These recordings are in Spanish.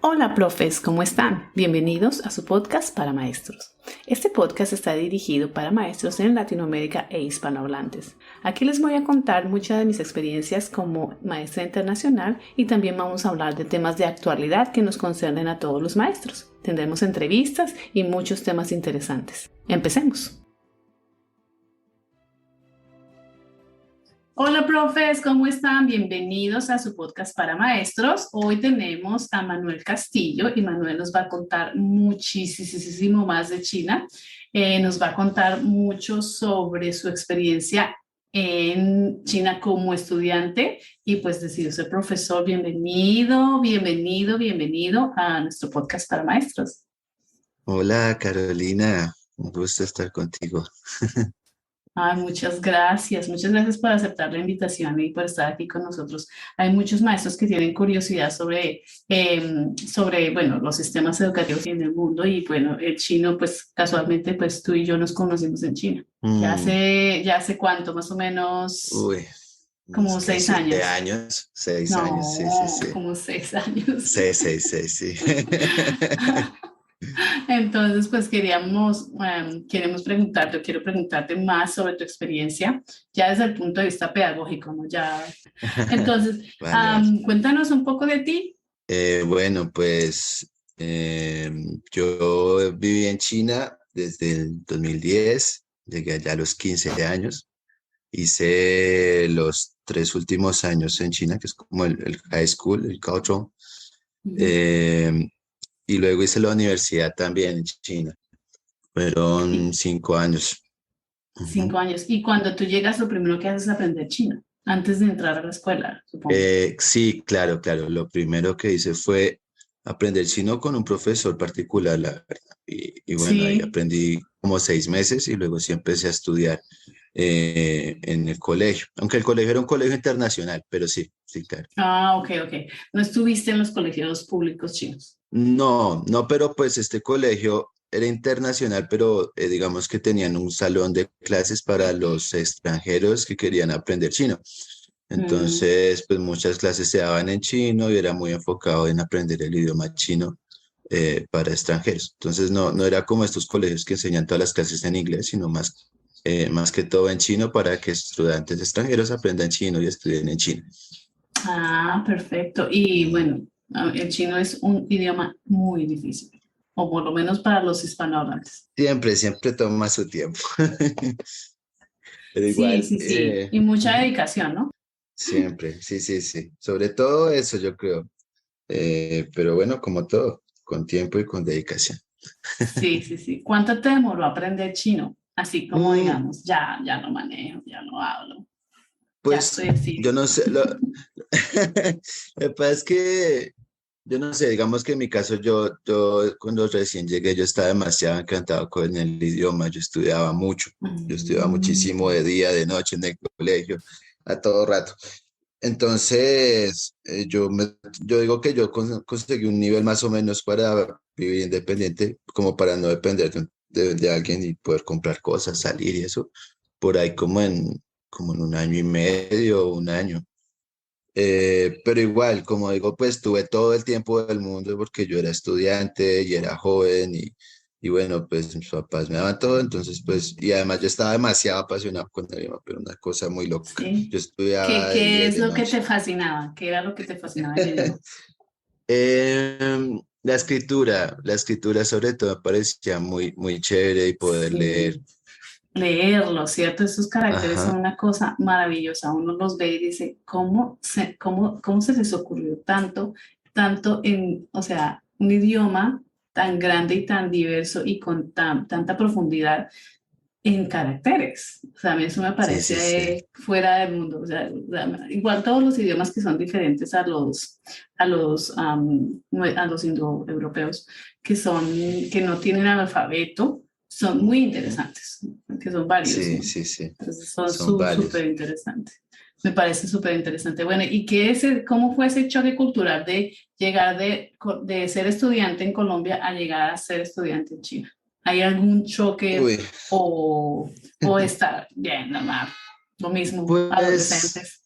Hola, profes, ¿cómo están? Bienvenidos a su podcast para maestros. Este podcast está dirigido para maestros en Latinoamérica e hispanohablantes. Aquí les voy a contar muchas de mis experiencias como maestra internacional y también vamos a hablar de temas de actualidad que nos concernen a todos los maestros. Tendremos entrevistas y muchos temas interesantes. Empecemos. Hola, profes, ¿cómo están? Bienvenidos a su podcast para maestros. Hoy tenemos a Manuel Castillo y Manuel nos va a contar muchísimo más de China. Nos va a contar mucho sobre su experiencia en China como estudiante y pues decidió ser profesor. Bienvenido a nuestro podcast para maestros. Hola Carolina, un gusto estar contigo. Ay, muchas gracias por aceptar la invitación y por estar aquí con nosotros. Hay muchos maestros que tienen curiosidad sobre bueno, los sistemas educativos en el mundo y bueno, el chino, pues casualmente, pues tú y yo nos conocimos en China. Mm, Ya hace cuánto, más o menos uy, como unos que 6 años. 7 años, 6 años, sí, sí, No, sí. como 6 años. Sí, sí, sí, sí. Entonces, pues quiero preguntarte más sobre tu experiencia, ya desde el punto de vista pedagógico, ¿no? Ya, entonces, Vale, vale. cuéntanos un poco de ti. Bueno, pues yo viví en China desde el 2010, llegué allá a los 15 años, hice los 3 últimos años en China, que es como el high school, el Kaohsiung. Ujú. Eh, y luego hice la universidad también en China. Fueron Y 5 años. cinco Ujú. años. Y cuando tú llegas, lo primero que haces es aprender chino, antes de entrar a la escuela, supongo. Sí, claro, claro. Lo primero que hice fue aprender chino con un profesor particular, la verdad. Y bueno, ahí Sí. aprendí como 6 meses y luego sí empecé a estudiar en el colegio. Aunque el colegio era un colegio internacional, pero sí, sí, claro. Ah, ok. No estuviste en los colegios públicos chinos. No, no, pero pues este colegio era internacional, pero digamos que tenían un salón de clases para los extranjeros que querían aprender chino. Mm. Entonces, pues muchas clases se daban en chino y era muy enfocado en aprender el idioma chino para extranjeros. Entonces, no era como estos colegios que enseñan todas las clases en inglés, sino más que todo en chino para que estudiantes extranjeros aprendan chino y estudien en chino. Ah, perfecto. Y Mm. bueno, el chino es un idioma muy difícil, o por lo menos para los hispanohablantes. Siempre toma su tiempo. Pero igual, Sí. Y mucha ujú, dedicación, ¿no? siempre, sí, sí, sí. Sobre todo eso, yo creo. Pero bueno, como todo, con tiempo y con dedicación. Sí. ¿Cuánto te demoró aprender chino? Así como Mm, digamos, ya no manejo, ya no hablo, ya pues estoy así. yo no sé, lo que pasa es que yo no sé, digamos que en mi caso yo cuando recién llegué yo estaba demasiado encantado con el idioma, yo estudiaba muchísimo Mm. de día, de noche en el colegio, a todo rato. Entonces, yo digo que yo conseguí un nivel más o menos para vivir independiente, como para no depender de alguien y poder comprar cosas, salir y eso, por ahí como en un año y medio, un año. Pero igual, como digo, pues tuve todo el tiempo del mundo porque yo era estudiante y era joven y bueno, pues mis papás me daban todo, entonces pues, y además yo estaba demasiado apasionado con el idioma, pero una cosa muy loca. Sí. Yo estudiaba de ¿Qué día y es de lo que noche. te fascinaba? ¿Qué era lo que te fascinaba del idioma? La escritura sobre todo me parecía muy, muy chévere y poder leer. Sí. Leerlo, ¿cierto? Esos caracteres son Ajá. una cosa maravillosa. Uno los ve y dice, cómo se les ocurrió tanto en, o sea, un idioma tan grande y tan diverso y con tanta profundidad en caracteres? O sea, a mí eso me Sí, sí, sí. parece fuera del mundo. O sea, igual todos los idiomas que son diferentes a los indoeuropeos, que no tienen alfabeto, son muy Ujú. interesantes, que son varios, Sí, ¿no? sí, sí. Entonces son Son súper varios. interesantes. Me parece súper interesante. Bueno, ¿y cómo fue ese choque cultural de llegar de ser estudiante en Colombia a llegar a ser estudiante en China? ¿Hay algún choque Uy, o estar bien, normal? Lo mismo, pues, adolescentes.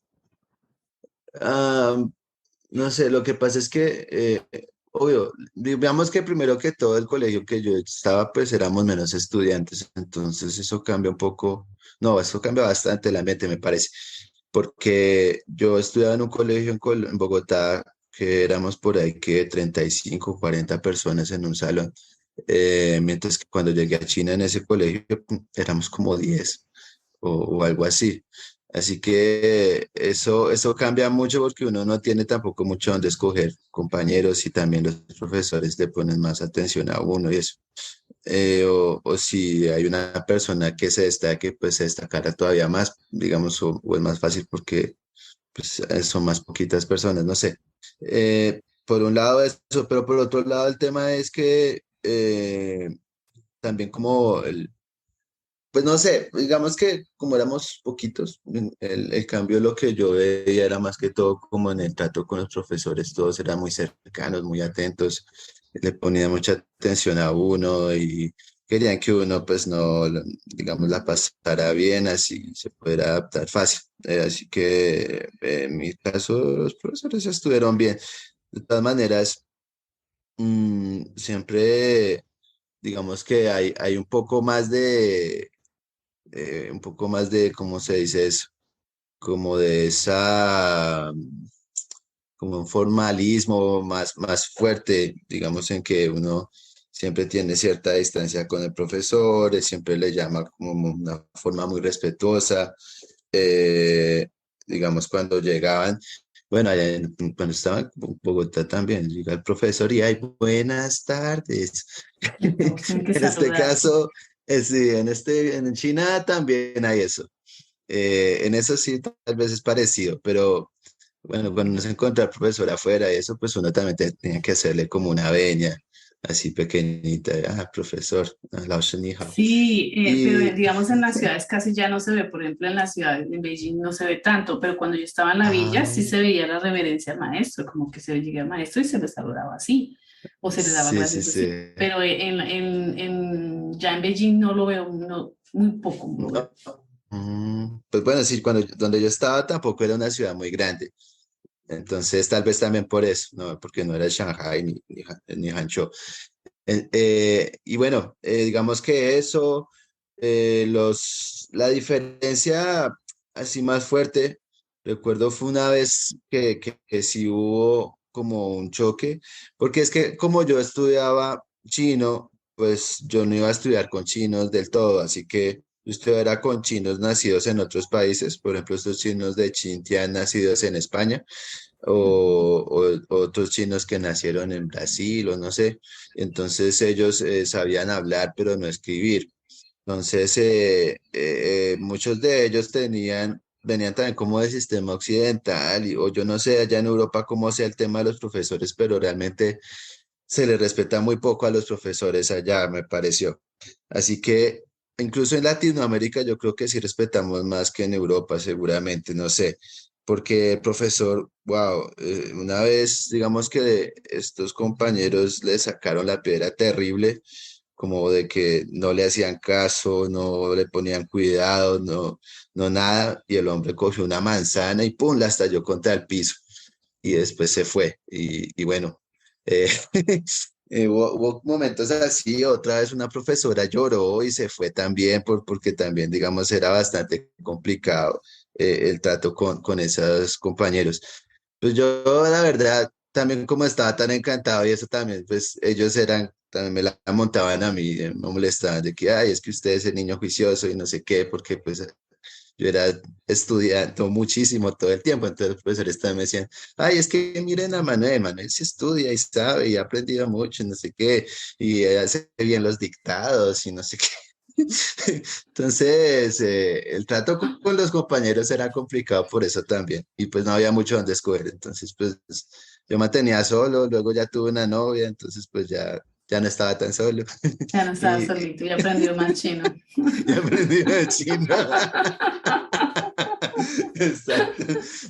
ah, no sé, lo que pasa es que obvio, digamos que primero que todo el colegio que yo estaba, pues éramos menos estudiantes, entonces eso cambia un poco, no, eso cambia bastante el ambiente, me parece, porque yo estudiaba en un colegio en Bogotá, que éramos por ahí que 35 40 personas en un salón, mientras que cuando llegué a China en ese colegio éramos como 10 o algo así. Así que eso cambia mucho porque uno no tiene tampoco mucho donde escoger compañeros y también los profesores le ponen más atención a uno y eso. O si hay una persona que se destaque, pues se destacará todavía más, digamos, o es más fácil porque pues, son más poquitas personas, no sé. Por un lado eso, pero por otro lado el tema es que también como pues no sé, digamos que como éramos poquitos, el cambio lo que yo veía era más que todo como en el trato con los profesores, todos eran muy cercanos, muy atentos, le ponían mucha atención a uno y querían que uno pues no, digamos, la pasara bien, así se pudiera adaptar fácil. Así que en mi caso los profesores estuvieron bien. De todas maneras, siempre digamos que hay un poco más de, ¿cómo se dice eso? Como de esa, como un formalismo más fuerte, digamos, en que uno siempre tiene cierta distancia con el profesor, siempre le llama como una forma muy respetuosa. eh, digamos, cuando llegaban, bueno, cuando estaba en Bogotá también, llega el profesor y hay buenas tardes. Y todos tienen que En este saludarse. caso, sí, en China también hay eso. En eso sí, tal vez es parecido, pero bueno, cuando uno se encuentra al profesor afuera y eso, pues uno también tenía que hacerle como una veña, así pequeñita, profesor, lao shi ni hao. Sí, pero Y, digamos en las ciudades casi ya no se ve, por ejemplo en las ciudades de Beijing no se ve tanto, pero cuando yo estaba en la villa sí ah, se veía la reverencia al maestro, como que se llega al maestro y se le saludaba así, o se le daba sí, sí, gracias así, sí. pero ya en Beijing no lo veo, no, muy poco lo veo. No, pues bueno, sí, donde yo estaba tampoco era una ciudad muy grande. Entonces, tal vez también por eso, ¿no? Porque no era Shanghai ni Hangzhou. Y bueno, digamos que eso, la diferencia así más fuerte, recuerdo fue una vez que sí hubo como un choque, porque es que como yo estudiaba chino, pues yo no iba a estudiar con chinos del todo, así que yo estudiara con chinos nacidos en otros países, por ejemplo, estos chinos de Xinjiang nacidos en España o otros chinos que nacieron en Brasil o no sé. Entonces ellos sabían hablar pero no escribir. Entonces muchos de ellos venían también como del sistema occidental o yo no sé allá en Europa cómo sea el tema de los profesores, pero realmente se les respeta muy poco a los profesores allá, me pareció. Así que incluso en Latinoamérica yo creo que sí respetamos más que en Europa, seguramente, no sé, porque el profesor, wow, una vez digamos que estos compañeros le sacaron la piedra terrible, como de que no le hacían caso, no le ponían cuidado, no nada, y el hombre cogió una manzana y pum, la estalló contra el piso y después se fue. Y bueno, eh, hubo momentos así, otra vez una profesora lloró y se fue también porque también, digamos, era bastante complicado el trato con esos compañeros. Pues yo, la verdad, también como estaba tan encantado y eso también, pues ellos también me la montaban a mí, me molestaban de que, ay, es que usted es el niño juicioso y no sé qué, porque pues yo era estudiando muchísimo todo el tiempo, entonces los profesores también me decían, ay, es que miren a Manuel, Manuel se estudia y sabe y ha aprendido mucho, no sé qué, y hace bien los dictados y no sé qué. Entonces, el trato con los compañeros era complicado por eso también, y pues no había mucho donde escoger, entonces pues yo mantenía solo, luego ya tuve una novia, entonces pues ya no estaba tan solo Ya no estaba y, solito y aprendió más chino. y aprendí de chino. Exacto.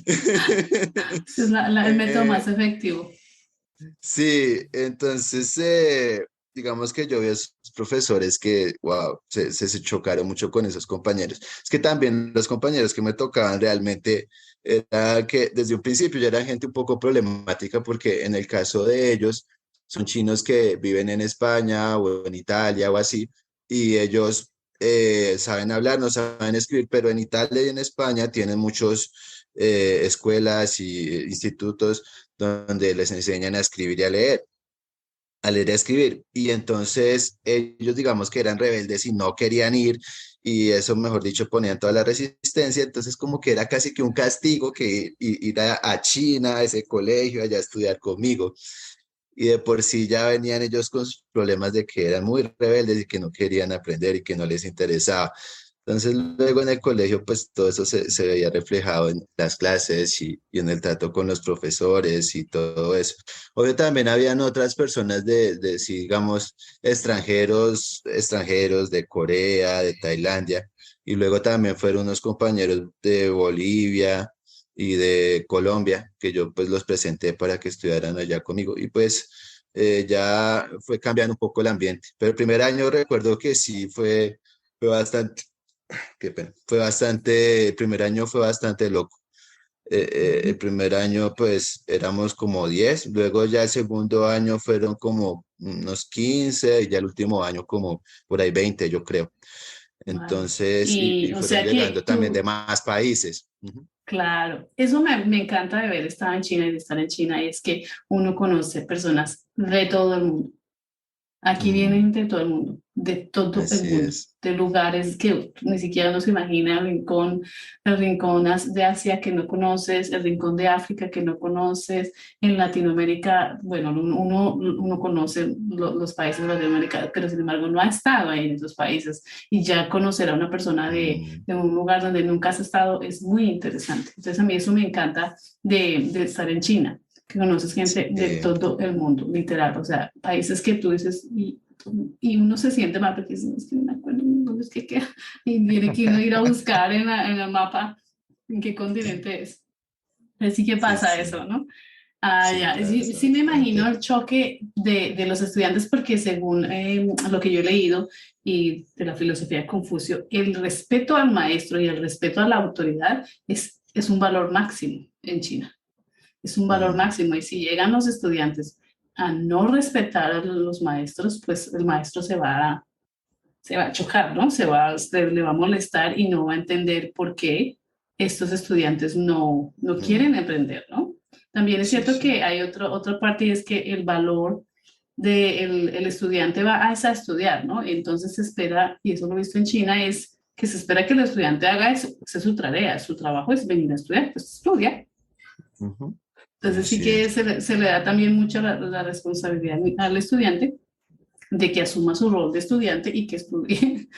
Ese es el método más Eh, efectivo. sí, entonces, digamos que yo vi a esos profesores que, wow, se chocaron mucho con esos compañeros. Es que también los compañeros que me tocaban realmente era que desde un principio ya era gente un poco problemática porque en el caso de ellos, son chinos que viven en España o en Italia o así, y ellos saben hablar, no saben escribir, pero en Italia y en España tienen muchos escuelas y institutos donde les enseñan a escribir y a leer y a escribir. Y entonces ellos, digamos que eran rebeldes y no querían ir, y eso, mejor dicho, ponían toda la resistencia. Entonces, como que era casi que un castigo que ir a China, a ese colegio, allá a estudiar conmigo. Y de por sí ya venían ellos con sus problemas de que eran muy rebeldes y que no querían aprender y que no les interesaba. Entonces, luego en el colegio, pues todo eso se veía reflejado en las clases y en el trato con los profesores y todo eso. Obvio, también habían otras personas sí, digamos, extranjeros de Corea, de Tailandia, y luego también fueron unos compañeros de Bolivia y de Colombia, que yo pues los presenté para que estudiaran allá conmigo, y pues ya fue cambiando un poco el ambiente. Pero el primer año recuerdo que sí fue bastante, qué pena, el primer año fue bastante loco. El primer año pues éramos como 10, luego ya el segundo año fueron como unos 15 y ya el último año como por ahí 20, yo creo. Wow. Entonces, Y y o fueron sea llegando que también de tú, más países. Ujú. claro, eso me encanta de ver estar en China y de estar en China, y es que uno conoce personas de todo el mundo. Aquí Mm, vienen de todo el mundo, de todo el así mundo, es. de lugares que ni siquiera uno se imagina, el rincón de Asia que no conoces, el rincón de África que no conoces, en Latinoamérica, bueno, uno conoce los países de Latinoamérica, pero sin embargo no ha estado ahí en esos países, y ya conocer a una persona Mm, de un lugar donde nunca has estado es muy interesante. Entonces a mí eso me encanta de estar en China, que conoces gente de sí. todo el mundo, literal, o sea, países que tú dices, y uno se siente mal porque dice, es que no me acuerdo dónde es que queda, y tiene que uno ir a buscar en el mapa en qué continente es. Así que Sí, pasa sí, eso, ¿no? Ah, sí, ya, claro, sí, eso sí me imagino bastante. el choque de los estudiantes porque según lo que yo he leído y de la filosofía de Confucio, el respeto al maestro y el respeto a la autoridad es un valor máximo en China, es un valor Mm, máximo, y si llegan los estudiantes a no respetar a los maestros, pues el maestro se va a chocar, ¿no? Le va a molestar y no va a entender por qué estos estudiantes no quieren mm, aprender, ¿no? También es sí, cierto sí. que hay otra parte, y es que el valor el estudiante va a estudiar, ¿no? Entonces se espera, y eso lo he visto en China, es que se espera que el estudiante haga eso, esa es su tarea, su trabajo es venir a estudiar, pues estudia. Ujú. Entonces sí Así que es. se le da también mucha la responsabilidad al estudiante de que asuma su rol de estudiante y que estudie.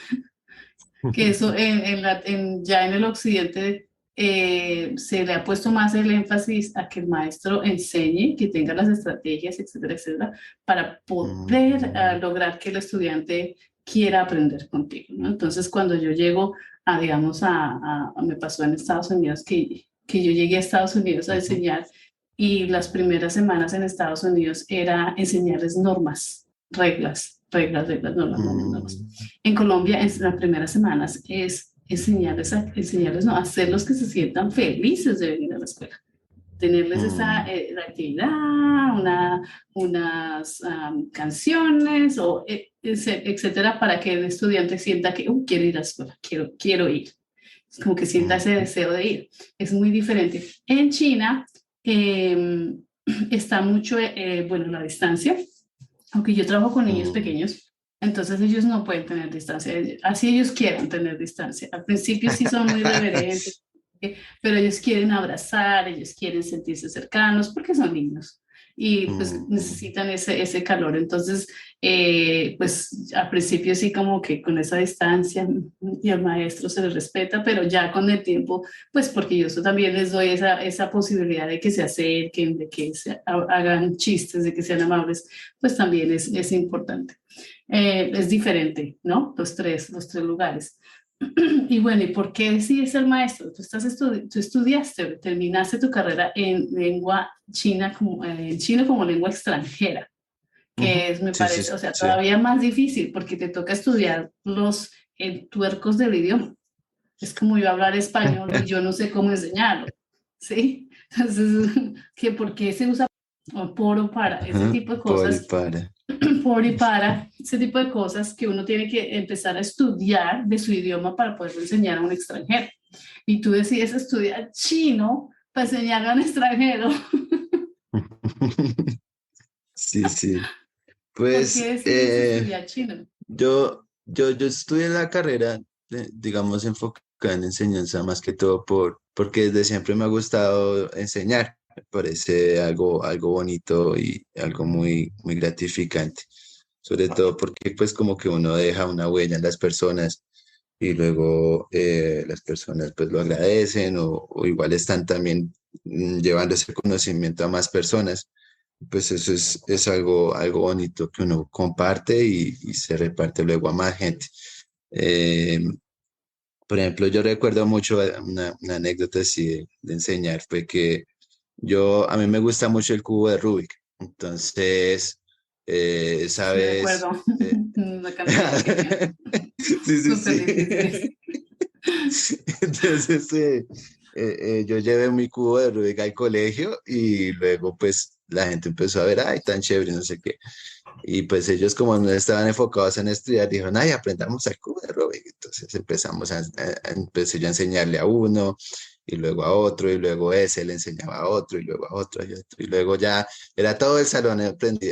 Que eso ya en el occidente se le ha puesto más el énfasis a que el maestro enseñe, que tenga las estrategias, etcétera, etcétera, para poder Mm, lograr que el estudiante quiera aprender contigo, ¿no? Entonces, cuando yo llego digamos, me pasó en Estados Unidos que yo llegué a Estados Unidos a ujú. enseñar, y las primeras semanas en Estados Unidos era enseñarles normas, reglas, normas, normas, normas. Mm, En Colombia, en las primeras semanas, es enseñarles no, hacerlos que se sientan felices de venir a la escuela, tenerles esa mm, actividad, unas canciones, o etcétera, para que el estudiante sienta que quiero ir a la escuela, quiero ir. Es como que sienta ese mm, deseo de ir. Es muy diferente. En China eh, está mucho, bueno, la distancia, aunque yo trabajo con niños mm, pequeños, entonces ellos no pueden tener distancia, así ellos quieran tener distancia. Al principio sí son muy reverentes, pero ellos quieren abrazar, ellos quieren sentirse cercanos porque son niños y pues mm, necesitan ese calor. Entonces, pues al principio sí como que con esa distancia y al maestro se les respeta, pero ya con el tiempo, pues porque yo eso también les doy esa posibilidad de que se acerquen, de que hagan chistes, de que sean amables, pues también es importante. Es diferente, ¿no? Los tres lugares. Y bueno, ¿y por qué decides ser maestro? Tú estudiaste, terminaste tu carrera en lengua china en chino como lengua extranjera, ujú. que es, me Sí, sí, parece, o sea, sí. todavía más difícil porque te toca estudiar los tuercos del idioma. Es como yo hablar español y yo no sé cómo enseñarlo, ¿sí? Entonces, ¿por qué se usa? o por o para, ese Ajá, tipo de por y cosas, para. por y para, ese tipo de cosas que uno tiene que empezar a estudiar de su idioma para poderlo enseñar a un extranjero. Y tú decides estudiar chino para enseñar a un extranjero. Sí, sí. ¿Por qué Pues decidiste estudiar chino? yo estudié la carrera, digamos, enfocada en enseñanza más que todo porque desde siempre me ha gustado enseñar. Me parece algo bonito y algo muy gratificante. Sobre todo porque pues como que uno deja una huella en las personas y luego las personas pues lo agradecen o igual están también llevando ese conocimiento a más personas. Pues eso es algo bonito que uno comparte y se reparte luego a más gente. Eh, por ejemplo, yo recuerdo mucho una anécdota así de enseñar, fue que a mí me gusta mucho el cubo de Rubik. Entonces, Sí, de ¿sabes? acuerdo. Una cantidad genial. Sí, sí, Súper sí. difíciles. Entonces, yo llevé mi cubo de Rubik al colegio y luego pues la gente empezó a ver, ay, tan chévere, no sé qué. Y pues ellos como no estaban enfocados en estudiar, dijeron, ay, aprendamos el cubo de Rubik. Entonces empezamos empecé yo a enseñarle a uno y luego a otro y luego ese le enseñaba a otro y luego a otro y otro. Y luego ya era todo el salón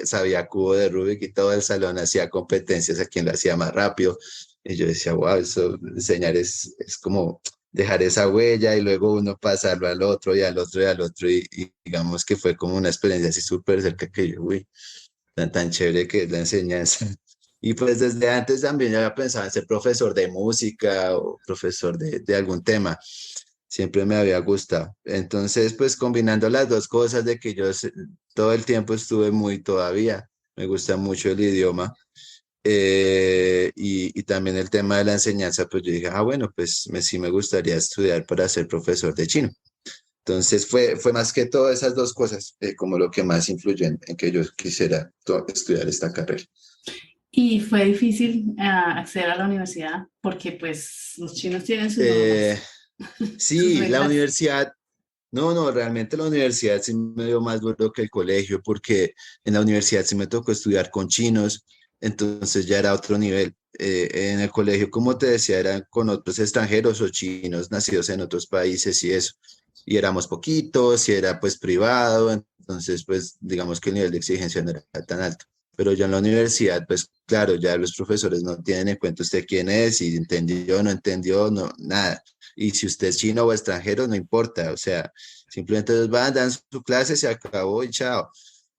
sabía cubo de Rubik y todo el salón hacía competencias a quien lo hacía más rápido. Y yo decía, wow, eso enseñar es como dejar esa huella y luego uno pasarlo al otro y al otro y al otro y digamos que fue como una experiencia así súper cerca que yo, uy, tan chévere que es la enseñanza. Y pues desde antes también ya había pensado en ser profesor de música o profesor de algún tema. Siempre me había gustado. Entonces, pues combinando las dos cosas de que todo el tiempo estuve todavía, me gusta mucho el idioma y también el tema de la enseñanza, pues yo dije, bueno, pues sí me gustaría estudiar para ser profesor de chino. Entonces fue más que todo esas dos cosas como lo que más influyó en que yo quisiera estudiar esta carrera. Y fue difícil acceder a la universidad porque pues los chinos tienen sus Eh, normas, sus sí, la reglas. universidad, no, realmente la universidad sí me dio más duro que el colegio porque en la universidad sí me tocó estudiar con chinos, entonces ya era otro nivel. En el colegio, como te decía, eran con otros extranjeros o chinos nacidos en otros países y eso. Y éramos poquitos y era pues privado, entonces pues digamos que el nivel de exigencia no era tan alto. Pero ya en la universidad, pues claro, ya los profesores no tienen en cuenta usted quién es, si entendió, no entendió, no, nada. Y si usted es chino o extranjero, no importa, o sea, simplemente ellos van, dan su clase, se acabó y chao.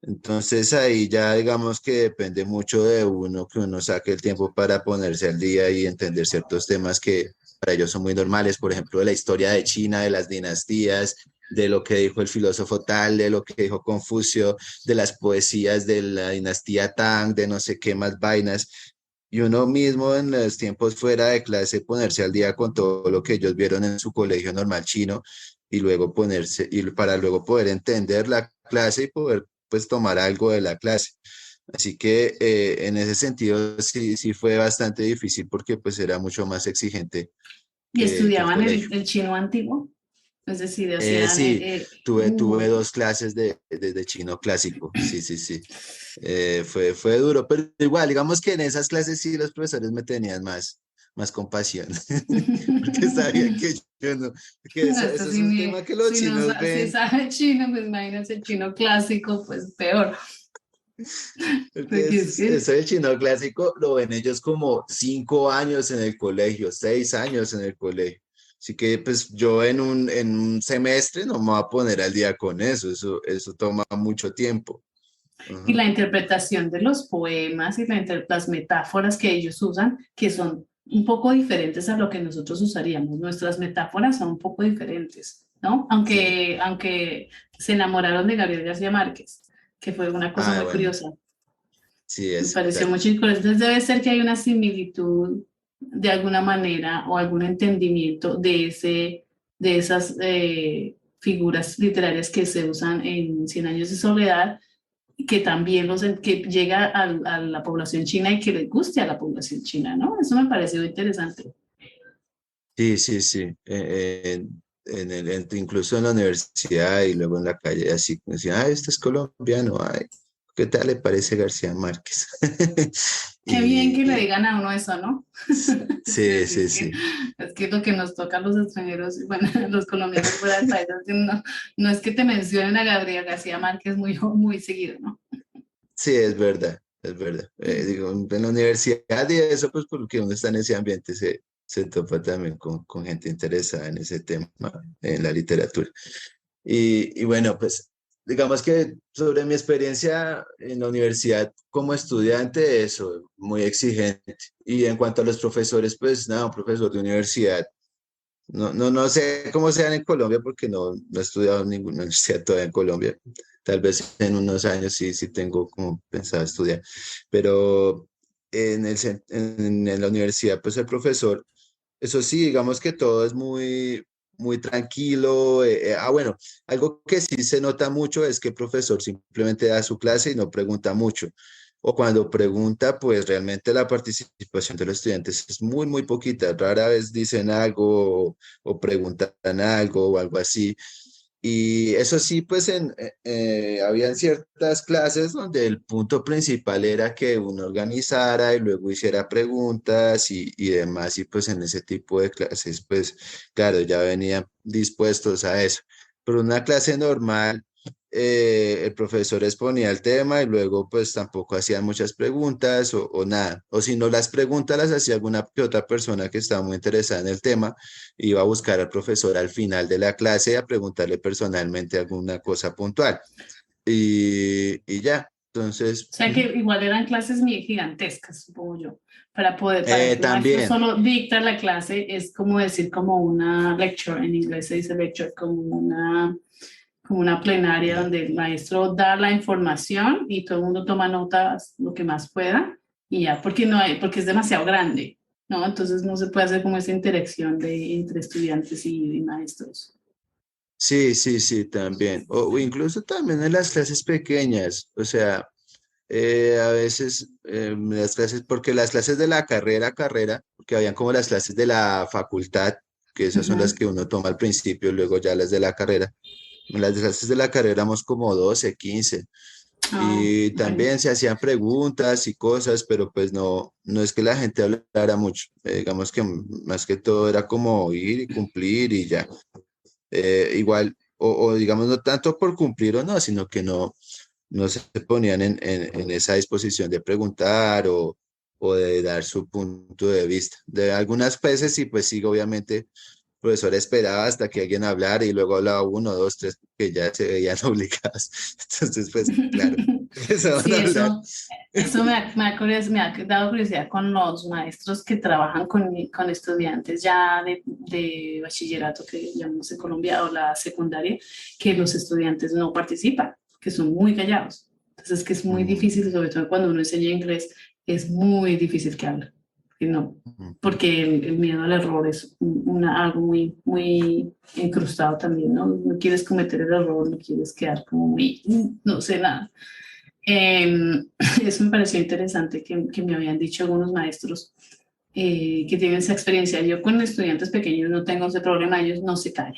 Entonces ahí ya digamos que depende mucho de uno, que uno saque el tiempo para ponerse al día y entender ciertos temas que para ellos son muy normales, por ejemplo, de la historia de China, de las dinastías, de lo que dijo el filósofo tal, de lo que dijo Confucio, de las poesías de la dinastía Tang, de no sé qué más vainas. Y uno mismo en los tiempos fuera de clase ponerse al día con todo lo que ellos vieron en su colegio normal chino y luego y para luego poder entender la clase y poder pues tomar algo de la clase. Así que en ese sentido sí fue bastante difícil porque pues era mucho más exigente Y que el estudiaban colegio. el chino antiguo, es decir, hacían Sí, tuve dos clases de chino clásico, sí, sí, sí. Fue duro, pero igual, digamos que en esas clases sí los profesores me tenían más compasión, porque sabían que yo no, que Esto eso es sí, un tema que los si no chinos si ven. sabe chino, pues imagínense el chino clásico, pues peor. Porque Porque es que, eso del chino clásico lo ven ellos como 5 años en el colegio, 6 años en el colegio. Así que pues yo en un semestre no me voy a poner al día con eso toma mucho tiempo. y Ajá. la interpretación de los poemas y las metáforas que ellos usan, que son un poco diferentes a lo que nosotros usaríamos. Nuestras metáforas son un poco diferentes, ¿no? Sí. Aunque se enamoraron de Gabriel García Márquez, que fue una cosa muy Bueno, curiosa. sí, Me pareció exacto. muy curioso. Entonces debe ser que hay una similitud de alguna manera o algún entendimiento de esas figuras literarias que se usan en Cien años de soledad, que también que llega a la población china y que le guste a la población china, ¿no? Eso me pareció interesante. Sí, sí, sí. incluso en la universidad y luego en la calle, así, me decían, ay, este es colombiano, ay, ¿qué tal le parece García Márquez? Qué bien que le Y digan a uno eso, ¿no? sí, Sí, sí, sí. es que lo que nos toca a los extranjeros, bueno, a los colombianos fuera del país, es que no, no es que te mencionen a Gabriel García Márquez muy, muy seguido, ¿no? Sí, es verdad, es verdad. Digo, en la universidad y eso, pues porque uno está en ese ambiente, se topa también con gente interesada en ese tema, en la literatura. Y bueno, pues digamos que sobre mi experiencia en la universidad como estudiante, eso, muy exigente. Y en cuanto a los profesores, pues nada, un profesor de universidad. No sé cómo sean en Colombia porque no he estudiado en ninguna universidad todavía en Colombia. Tal vez en unos años sí tengo como pensado estudiar. Pero en la universidad, pues el profesor, eso sí, digamos que todo es muy tranquilo. Bueno, algo que sí se nota mucho es que el profesor simplemente da su clase y no pregunta mucho. O cuando pregunta, pues realmente la participación de los estudiantes es muy poquita. Rara vez dicen algo o preguntan algo o algo así. Y eso sí, pues habían ciertas clases donde el punto principal era que uno organizara y luego hiciera preguntas y demás. Y pues en ese tipo de clases, pues claro, ya venían dispuestos a eso. Pero una clase normal, el profesor exponía el tema y luego pues tampoco hacían muchas preguntas o nada. O si no las preguntas las hacía alguna que otra persona que estaba muy interesada en el tema, iba a buscar al profesor al final de la clase a preguntarle personalmente alguna cosa puntual. Y ya, entonces, O sea que igual eran clases gigantescas, supongo yo, para que un maestro también. solo dicta la clase, es como decir como una lecture, en inglés se dice lecture, como una plenaria donde el maestro da la información y todo el mundo toma notas lo que más pueda y ya, porque no hay, porque es demasiado grande, ¿no? Entonces no se puede hacer como esa interacción entre estudiantes y maestros. Sí, también. O incluso también en las clases pequeñas, o sea, a veces las clases, porque las clases de la carrera, porque habían como las clases de la facultad, que esas son las Ujú. que uno toma al principio, luego ya las de la carrera. En las clases de la carrera éramos como 12, 15. Ah, Y ok. también se hacían preguntas y cosas, pero pues no es que la gente hablara mucho. Digamos que más que todo era como ir y cumplir y ya. Igual, o digamos, no tanto por cumplir o no, sino que no se ponían en esa disposición de preguntar o de dar su punto de vista. De algunas veces sí, pues sí, obviamente, el profesor esperaba hasta que alguien hablara y luego hablaba uno, dos, tres, que ya se veían obligados. Entonces, pues claro, empezaban Sí, a hablar. eso me ha dado curiosidad con los maestros que trabajan con estudiantes ya de bachillerato, que llamamos en Colombia, o la secundaria, que los estudiantes no participan, que son muy callados. Entonces, que es muy Mm, difícil, sobre todo cuando uno enseña inglés, es muy difícil que hable. Que no, mm. porque el miedo al error es algo muy incrustado también, ¿no? No quieres cometer el error, no quieres quedar como muy, no sé nada. Eh, eso me pareció interesante que me habían dicho algunos maestros que tienen esa experiencia. Yo con estudiantes pequeños no tengo ese problema, ellos no se callan.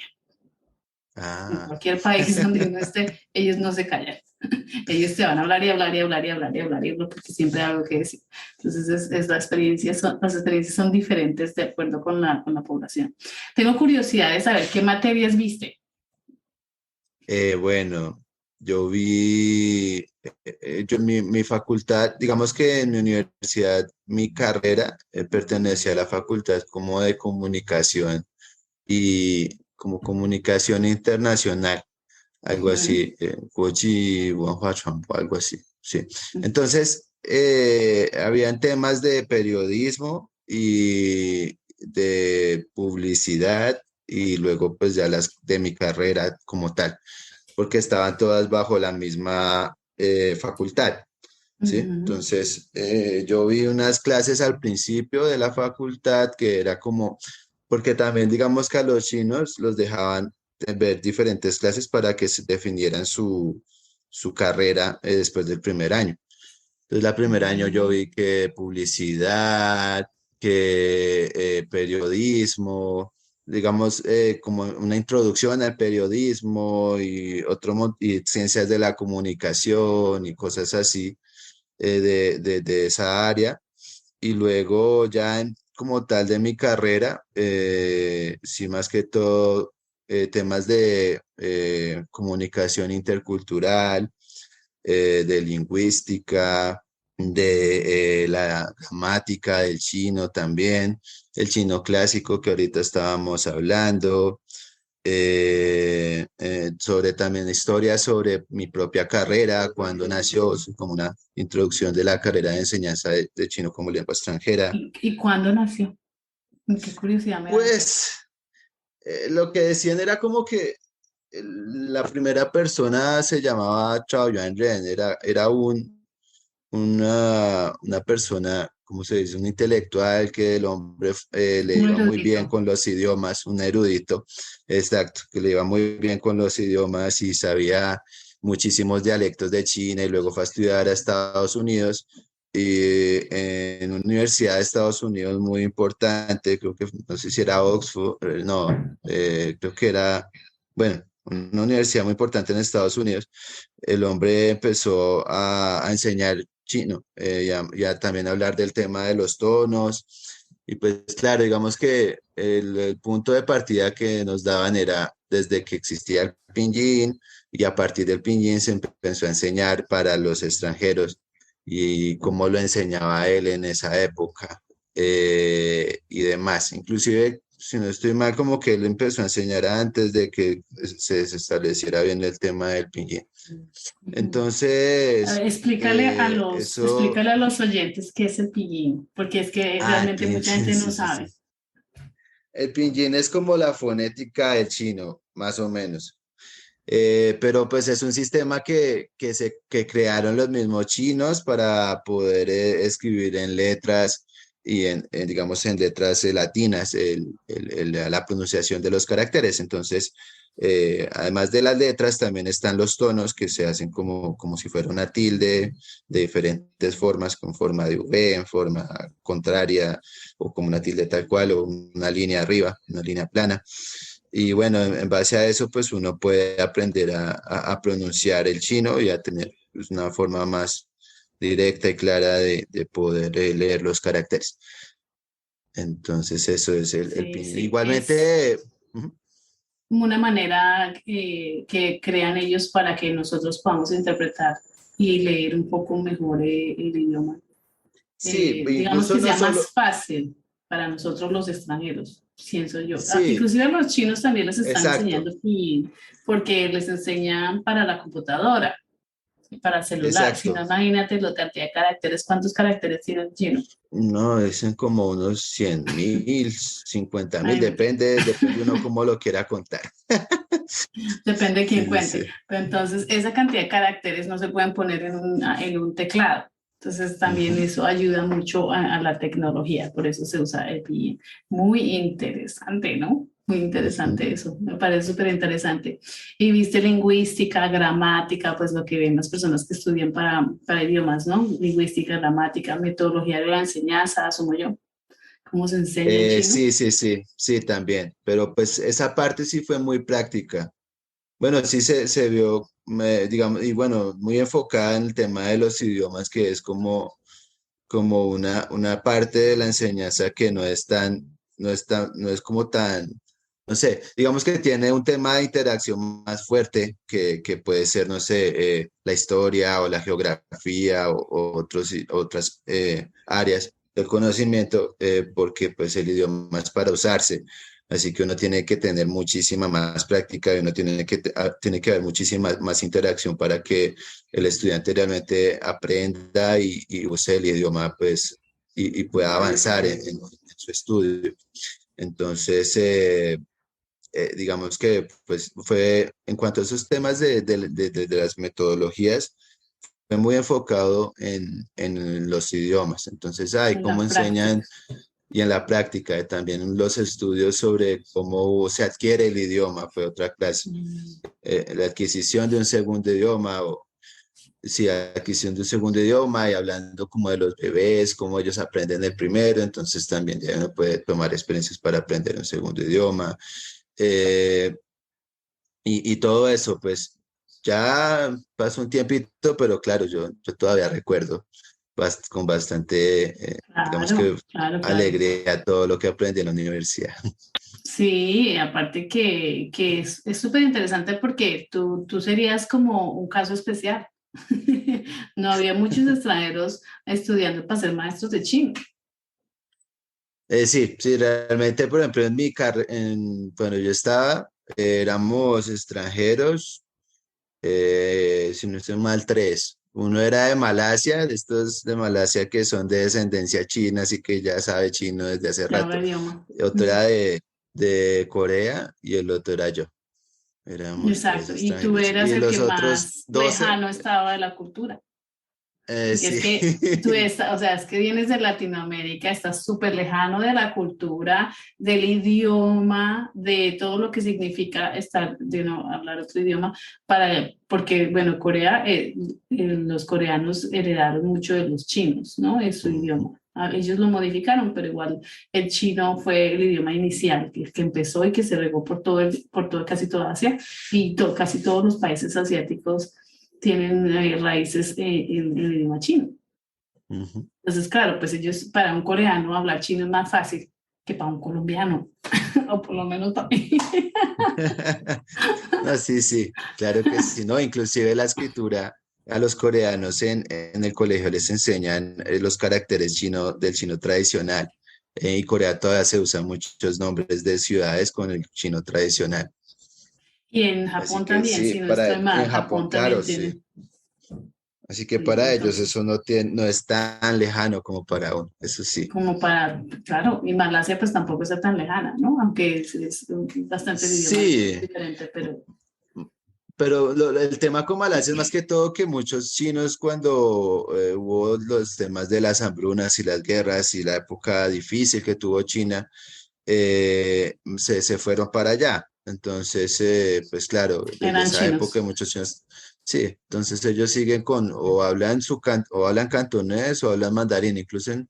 En Ah. cualquier país donde uno esté, ellos no se callan. Ellos te van a hablar y hablar y hablar y hablar y hablar y hablar porque siempre hay algo que decir. Entonces, la experiencia las experiencias son diferentes de acuerdo con la población. Tengo curiosidad de saber qué materias viste. Bueno, yo vi, yo en mi facultad, digamos que en mi universidad, mi carrera pertenecía a la facultad como de comunicación y como comunicación internacional, algo Ujú, así, Guoji Wanhuachuan, o algo así, sí. Entonces, habían temas de periodismo y de publicidad y luego pues ya las de mi carrera como tal porque estaban todas bajo la misma facultad, ¿sí? ujú. Entonces, yo vi unas clases al principio de la facultad que era como, porque también digamos que a los chinos los dejaban ver diferentes clases para que se definieran su carrera después del primer año. Entonces, el primer año yo Mm. vi que publicidad, que periodismo, digamos, como una introducción al periodismo y, y ciencias de la comunicación y cosas así de esa área. Y luego ya como tal de mi carrera, sí más que todo temas de comunicación intercultural, de lingüística, de la gramática del chino también, el chino clásico que ahorita estábamos hablando, sobre también historia sobre mi propia carrera, cuando nació, como una introducción de la carrera de enseñanza de chino como lengua extranjera. Y cuándo nació? Qué curiosidad me da eso. Pues lo que decían era como que la primera persona se llamaba Chao Yuan Ren, era una persona, ¿cómo se dice? Un intelectual que el hombre le Un iba muy erudito. bien con los idiomas, un erudito, exacto, que le iba muy bien con los idiomas y sabía muchísimos dialectos de China y luego fue a estudiar a Estados Unidos y en una universidad de Estados Unidos muy importante, creo que no sé si era Oxford, no, creo que era, bueno, una universidad muy importante en Estados Unidos. El hombre empezó a enseñar chino y a también hablar del tema de los tonos. Y pues claro, digamos que el punto de partida que nos daban era desde que existía el pinyin y a partir del pinyin se empezó a enseñar para los extranjeros y cómo lo enseñaba él en esa época y demás. Inclusive, si no estoy mal, como que él empezó a enseñar antes de que se estableciera bien el tema del pinyin. Ujú. A ver, Entonces, eso, explícale a los oyentes qué es el pillín, porque es que el realmente mucha pinyin, gente no sí, sí, sí. sabe. El pinyin es como la fonética del chino, más o menos. Pero pues es un sistema que crearon los mismos chinos para poder escribir en letras y digamos, en letras latinas, la pronunciación de los caracteres. Entonces, además de las letras, también están los tonos que se hacen como si fuera una tilde de diferentes formas, con forma de V, en forma contraria, o como una tilde tal cual, o una línea arriba, una línea plana. Y bueno, en base a eso, pues uno puede aprender a pronunciar el chino y a tener pues, una forma más directa y clara de poder leer los caracteres. Entonces, eso es el Sí, pinyin. sí, es Igualmente, ujú. como una manera que crean ellos para que nosotros podamos interpretar y leer un poco mejor el idioma. Sí, Digamos incluso que no sea solo, más fácil para nosotros los extranjeros, pienso yo. Ah, sí, inclusive a los chinos también les están exacto, enseñando pinyin, porque les enseñan para la computadora, para celular. Si no, exacto. imagínate la cantidad de caracteres, cuántos caracteres tiene el chino. No, es en como unos 100.000, 50.000, Imagínate. depende uno cómo lo quiera contar. Depende de quién Sí, sí, cuente. sí. Pero entonces, esa cantidad de caracteres no se pueden poner en un teclado. Entonces, también Ujú. eso ayuda mucho a la tecnología. Por eso se usa el PIN. Muy interesante, ¿no? Muy interesante Ujú. eso. Me parece súper interesante. Y viste lingüística, gramática, pues lo que ven las personas que estudian para idiomas, ¿no? Lingüística, gramática, metodología de la enseñanza, asumo yo. ¿Cómo se enseña en chino? Sí, sí, sí, sí, también. Pero pues esa parte sí fue muy práctica. Bueno, sí se vio, digamos, y bueno, muy enfocada en el tema de los idiomas, que es como una parte de la enseñanza que no es como tan, no sé, digamos que tiene un tema de interacción más fuerte que puede ser, no sé, la historia o la geografía o otras áreas del conocimiento, porque pues el idioma es para usarse. Así que uno tiene que tener muchísima más práctica y uno tiene que haber muchísima más interacción para que el estudiante realmente aprenda y use el idioma, pues, y pueda avanzar en su estudio. Entonces, digamos que, pues, fue, en cuanto a esos temas de las metodologías, fue muy enfocado en los idiomas. Entonces, hay En cómo la práctica. enseñan y en la práctica, también los estudios sobre cómo se adquiere el idioma fue otra clase. Mm. La adquisición de un segundo idioma sí, adquisición de un segundo idioma y hablando como de los bebés, cómo ellos aprenden el primero, entonces también ya uno puede tomar experiencias para aprender un segundo idioma. Eh, y todo eso, pues ya pasó un tiempito, pero claro, yo todavía recuerdo con bastante, digamos Claro, que claro, claro. alegría todo lo que aprendí en la universidad. Sí, aparte que es súper interesante porque tú serías como un caso especial. No había muchos extranjeros estudiando para ser maestros de chino. Sí, sí, realmente, por ejemplo, en mi carrera, cuando yo estaba, éramos extranjeros, si no estoy mal, tres. Uno era de Malasia, de estos de Malasia que son de descendencia china, así que ya sabe chino desde hace Ya habla rato. idioma. Otro Mm. era de Corea y el otro era yo. Éramos tres Exacto. Y tú extranjeros. eras Y el que los otros más 12, lejano estaba de la cultura. Porque es sí. que o sea, es que vienes de Latinoamérica, estás súper lejano de la cultura, del idioma, de todo lo que significa estar, de no hablar otro idioma, porque, bueno, Corea, los coreanos heredaron mucho de los chinos, ¿no? Es su Ujú. idioma. Ah, ellos lo modificaron, pero igual el chino fue el idioma inicial, el que empezó y que se regó por todo, casi toda Asia y casi todos los países asiáticos tienen raíces en el idioma chino. Ujú. Entonces, claro, pues ellos, para un coreano hablar chino es más fácil que para un colombiano, o por lo menos para mí. No, sí, sí, claro que sí, ¿no? Inclusive la escritura a los coreanos en el colegio les enseñan los caracteres del chino tradicional. Y Corea todavía se usan muchos nombres de ciudades con el chino tradicional. Y en Así Japón que también, sí, si no estoy en mal, Japón, Japón claro, también sí. tiene. Así que Sí, para ellos entonces, eso no es tan lejano como para uno, eso sí. como para, claro, y Malasia pues tampoco está tan lejana, ¿no? Aunque es bastante el idioma es Sí, diferente, pero pero el tema con Malasia es más que todo que muchos chinos cuando hubo los temas de las hambrunas y las guerras y la época difícil que tuvo China, se fueron para allá. Entonces, pues claro, desde eran esa época chinos. muchos chinos, sí, entonces ellos siguen o hablan o hablan cantonés o hablan mandarín. Incluso en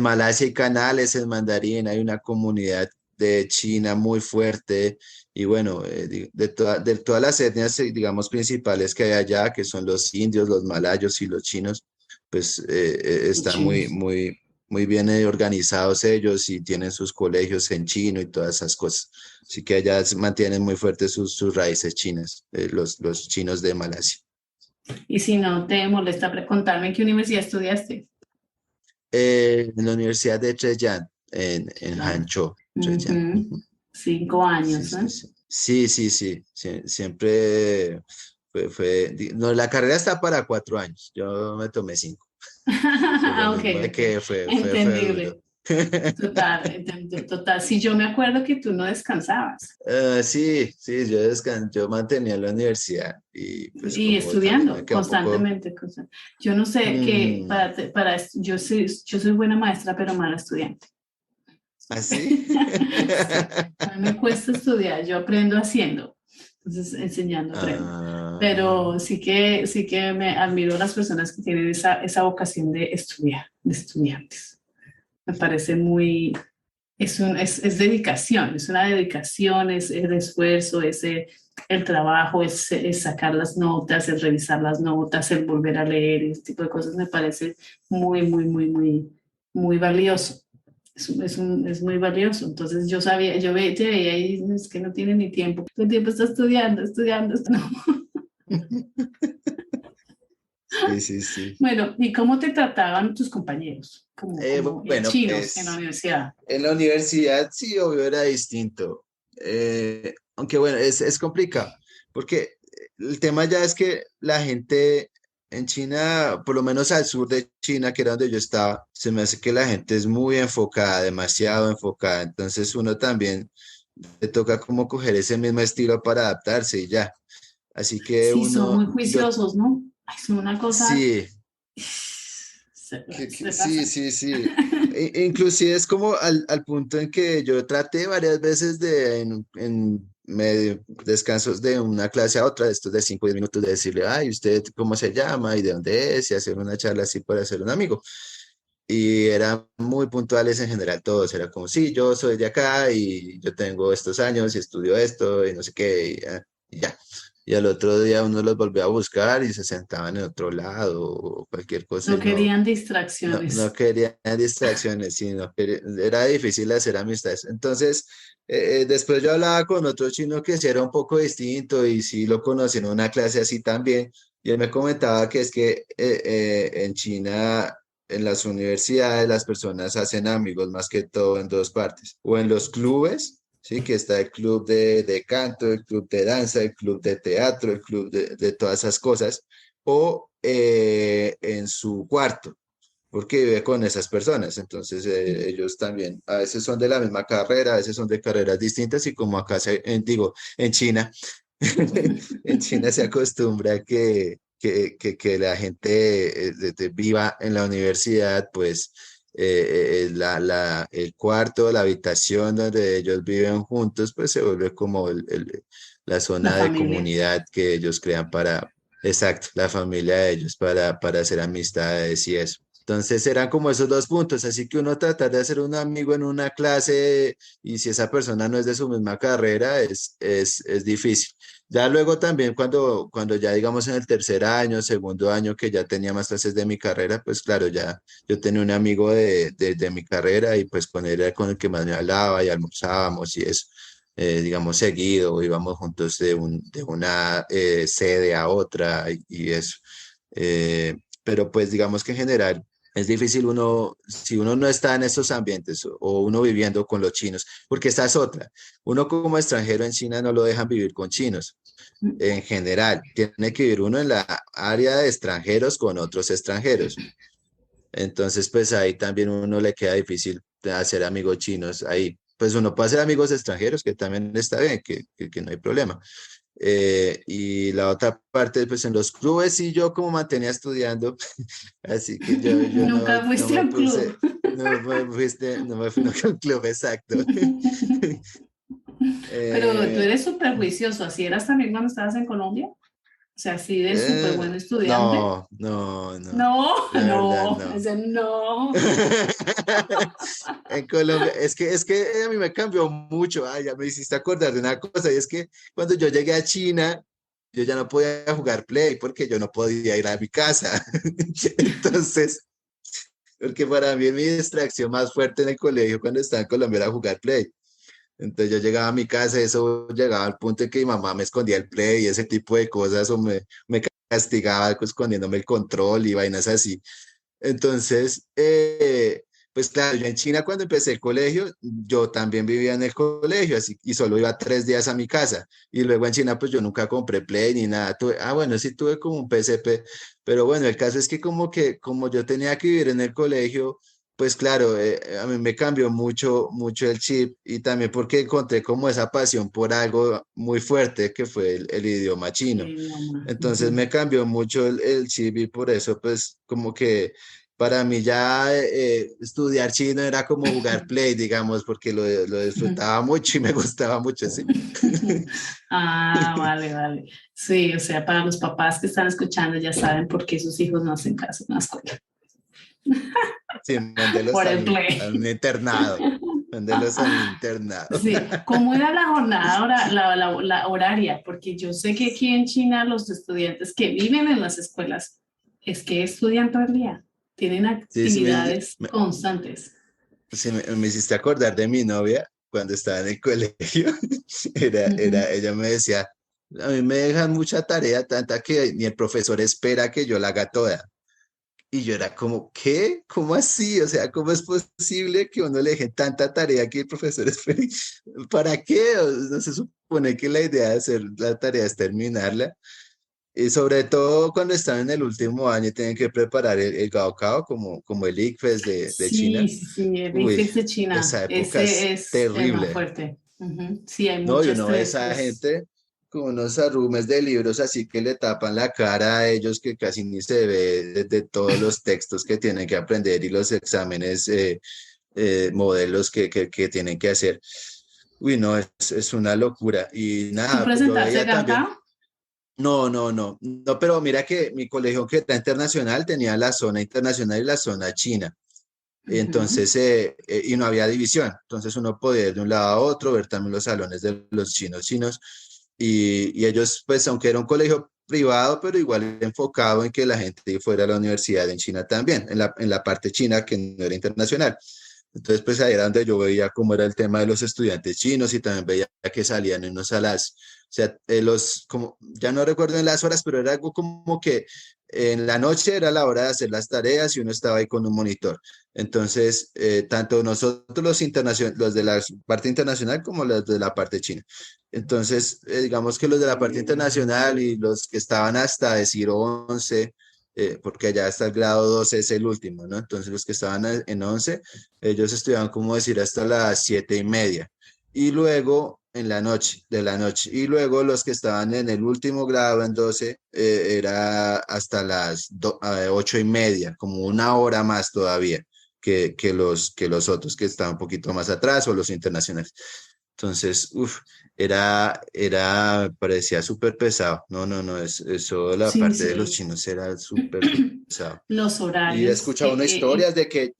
Malasia hay canales en mandarín, hay una comunidad de China muy fuerte y bueno, de todas las etnias, digamos, principales que hay allá, que son los indios, los malayos y los chinos, pues Los están chinos. muy bien organizados ellos y tienen sus colegios en chino y todas esas cosas. Así que allá mantienen muy fuertes sus raíces chinas, los chinos de Malasia. Y si no te molesta contarme en qué universidad estudiaste. En la Universidad de Zhejiang, en Claro. Hangzhou, Zhejiang. Ujú. Ujú. Cinco Sí, años, sí, ¿eh? sí. Sí, sí, sí. Siempre no, la carrera está para 4 años. Yo me tomé 5. Por lo Ah, ok, mismo de ok. que fue duro. Entendible. Total, total. Sí, yo me acuerdo que tú no descansabas Sí, sí, yo mantenía la universidad y pues y como también me estudiando quedó un poco... constantemente. Yo no sé que mm, yo soy buena maestra, pero mala estudiante. ¿Así? A mí me cuesta estudiar, yo aprendo haciendo, entonces enseñando aprendo. Ah, Pero sí que me admiro a las personas que tienen esa vocación de estudiar, de estudiantes. Me parece es dedicación, es una dedicación, es el esfuerzo, el trabajo, es sacar las notas, el revisar las notas, el volver a leer, este tipo de cosas me parece muy, muy, muy, muy, muy valioso. Es muy valioso. Entonces te veía y es que no tiene ni tiempo. Todo el tiempo está estudiando, estudiando. No. sí, sí, sí. Bueno, ¿y cómo te trataban tus compañeros? Como Bueno, chinos en la pues universidad. en la universidad sí, obvio, era distinto. Aunque bueno, es complicado, porque el tema ya es que la gente en China, por lo menos al sur de China, que era donde yo estaba, se me hace que la gente es muy enfocada, demasiado enfocada. Entonces uno también le toca como coger ese mismo estilo para adaptarse y ya. Así que Sí, son muy juiciosos, ¿no? Ay, son una cosa, sí, se sí, pasan. sí, sí. Inclusive es como al punto en que yo traté varias veces descansos de una clase a otra, estos de 5 o 10 minutos, de decirle, ay, ¿usted cómo se llama y de dónde es? Y hacer una charla así para hacer un amigo. Y eran muy puntuales en general todos, era como, sí, yo soy de acá y yo tengo estos años y estudio esto y no sé qué, y ya. Y al otro día uno los volvió a buscar y se sentaban en otro lado o cualquier cosa No y no, querían no distracciones. querían distracciones, sino era difícil hacer amistades. Entonces, después yo hablaba con otro chino que sí era un poco distinto y sí lo conocí en una clase así también. Y él me comentaba que es que en China, en las universidades, las personas hacen amigos más que todo en dos partes, o en los clubes. Sí, que está el club de canto, el club de danza, el club de teatro, el club de todas esas cosas, o en su cuarto porque vive con esas personas. Entonces, ellos también a veces son de la misma carrera, a veces son de carreras distintas y como acá, digo, en China, en China se acostumbra que la gente viva en la universidad, pues el cuarto, la habitación donde ellos viven juntos, pues se vuelve como la La zona de familia. comunidad que ellos crean para, exacto, la familia de ellos, para hacer amistades y eso. Entonces eran como esos dos puntos, así que uno tratar de hacer un amigo en una clase y si esa persona no es de su misma carrera, es difícil. Ya luego también cuando ya digamos en el tercer año, segundo año, que ya tenía más clases de mi carrera, pues claro, ya yo tenía un amigo de mi carrera y pues con él era con el que más me hablaba y almorzábamos y eso, digamos seguido, íbamos juntos de una sede a otra y eso. Pero pues digamos que en general es difícil uno, si uno no está en esos ambientes o uno viviendo con los chinos, porque esta es otra. Uno como extranjero en China no lo dejan vivir con chinos. En general, tiene que vivir uno en la área de extranjeros con otros extranjeros. Entonces, pues ahí también uno le queda difícil hacer amigos chinos. Ahí, pues uno puede hacer amigos extranjeros, que también está bien, que no hay problema. Y la otra parte, pues en los clubes, y yo como mantenía estudiando, así que yo Nunca no fuiste a me un club. puse, no me fui nunca a un club, exacto. Pero tú Eh, eres súper juicioso, ¿así eras también cuando estabas en Colombia? O sea, así de súper buen estudiante. no, No, la verdad no, no. ese no. En Colombia, es que a mí me cambió mucho. Ay, ya me hiciste acordar de una cosa, y es que cuando yo llegué a China, yo ya no podía jugar Play porque yo no podía ir a mi casa. Entonces, porque para mí mi distracción más fuerte en el colegio cuando estaba en Colombia era jugar Play. Entonces yo llegaba a mi casa, eso llegaba al punto en que mi mamá me escondía el Play y ese tipo de cosas, o me castigaba escondiéndome el control y vainas así. Entonces, pues claro, yo en China cuando empecé el colegio, yo también vivía en el colegio, así, y solo iba 3 días a mi casa. Y luego en China, pues yo nunca compré Play ni nada. Bueno, sí tuve como un PSP, pero bueno, el caso es que como yo tenía que vivir en el colegio, pues claro, a mí me cambió mucho, mucho el chip y también porque encontré como esa pasión por algo muy fuerte que fue el idioma El chino. idioma. Entonces me cambió mucho el chip y por eso pues como que para mí ya estudiar chino era como jugar Play, digamos, porque lo disfrutaba mucho y me gustaba mucho, ¿sí? Ah, vale, vale. Sí, o sea, para los papás que están escuchando ya saben por qué sus hijos no hacen caso en la escuela. Sí, Por mandarlos el a play. un internado, mandarlos a un internado. Sí, ¿cómo era la jornada la horaria? Porque yo sé que aquí en China los estudiantes que viven en las escuelas es que estudian todo el día, tienen Sí, sí, actividades constantes. me hiciste acordar de mi novia cuando estaba en el colegio. Ujú. Ella me decía, a mí me dejan mucha tarea, tanta que ni el profesor espera que yo la haga toda. Y yo era como, ¿qué? ¿Cómo así? O sea, ¿cómo es posible que uno le deje tanta tarea que el profesor espere? ¿Para qué? No se supone que la idea de hacer la tarea es terminarla. Y sobre todo cuando están en el último año y tienen que preparar el Gaokao como el ICFES de Sí, China. sí, sí, el Uy, ICFES de China, esa época ese es es el más terrible. fuerte. Ujú. Sí, hay No, mucho yo no veo estrés, esa pues. gente con unos arrumes de libros así que le tapan la cara a ellos que casi ni se ve de todos los textos que tienen que aprender y los exámenes, modelos que tienen que hacer. Uy, no, es una locura. Y ¿Tú nada, pues yo presentaste veía también. GAFA? No, no, no, no, pero mira que mi colegio que está internacional tenía la zona internacional y la zona china. Ujú. Entonces, y no había división. Entonces uno podía ir de un lado a otro, ver también los salones de los chinos. Y ellos, pues, aunque era un colegio privado, pero igual enfocado en que la gente fuera a la universidad en China también, en la parte china que no era internacional. Entonces, pues ahí era donde yo veía cómo era el tema de los estudiantes chinos y también veía que salían unos a las, o sea, como, ya no recuerdo en las horas, pero era algo como que en la noche era la hora de hacer las tareas y uno estaba ahí con un monitor. Entonces, tanto nosotros los de la parte internacional como los de la parte china. Entonces, digamos que los de la parte internacional y los que estaban hasta decir 11, porque allá hasta el grado 12 es el último, ¿no? Entonces, los que estaban en 11 ellos estudiaban, como decir, hasta las 7:30. Y luego, en la noche, de la noche. Y luego los que estaban en el último grado, en 12, era hasta las 8:30, como una hora más todavía que los otros que estaban un poquito más atrás o los internacionales. Entonces, parecía súper pesado. No, no, no, eso, la Sí, parte de los sí. chinos era súper pesado. Los Y he horarios. escuchado unas historias de que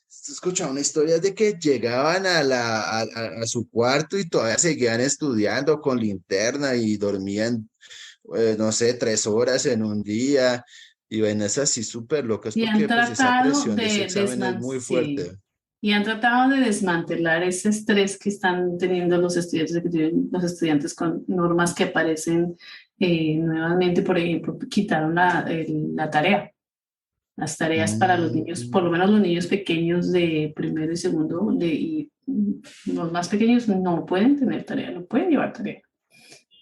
escuchaba una historia de que llegaban a su cuarto y todavía seguían estudiando con linterna y dormían, no sé, 3 horas en un día y vainas así súper locas Y han porque pues esa tratado presión de ese de examen es muy sí. fuerte. Y han tratado de desmantelar ese estrés que están teniendo los estudiantes, que tienen los estudiantes con normas que aparecen nuevamente. Por ejemplo, quitaron la tarea, las tareas para los niños, por Mm, lo menos los niños pequeños de primero y segundo, y los más pequeños no pueden tener tarea, no pueden llevar tarea,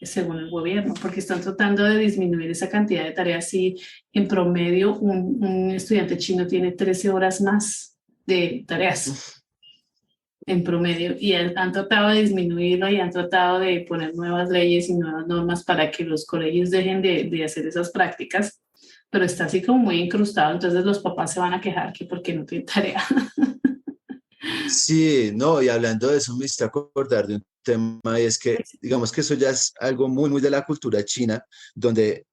según el gobierno, porque están tratando de disminuir esa cantidad de tareas. Y en promedio un estudiante chino tiene 13 horas más de tareas en promedio, y han tratado de disminuirlo y han tratado de poner nuevas leyes y nuevas normas para que los colegios dejen de hacer esas prácticas, pero está así como muy incrustado. Entonces los papás se van a quejar que porque no tienen tarea. sí, no, y hablando de eso me está acordar de un tema y es que, digamos que eso ya es algo muy, muy de la cultura china, donde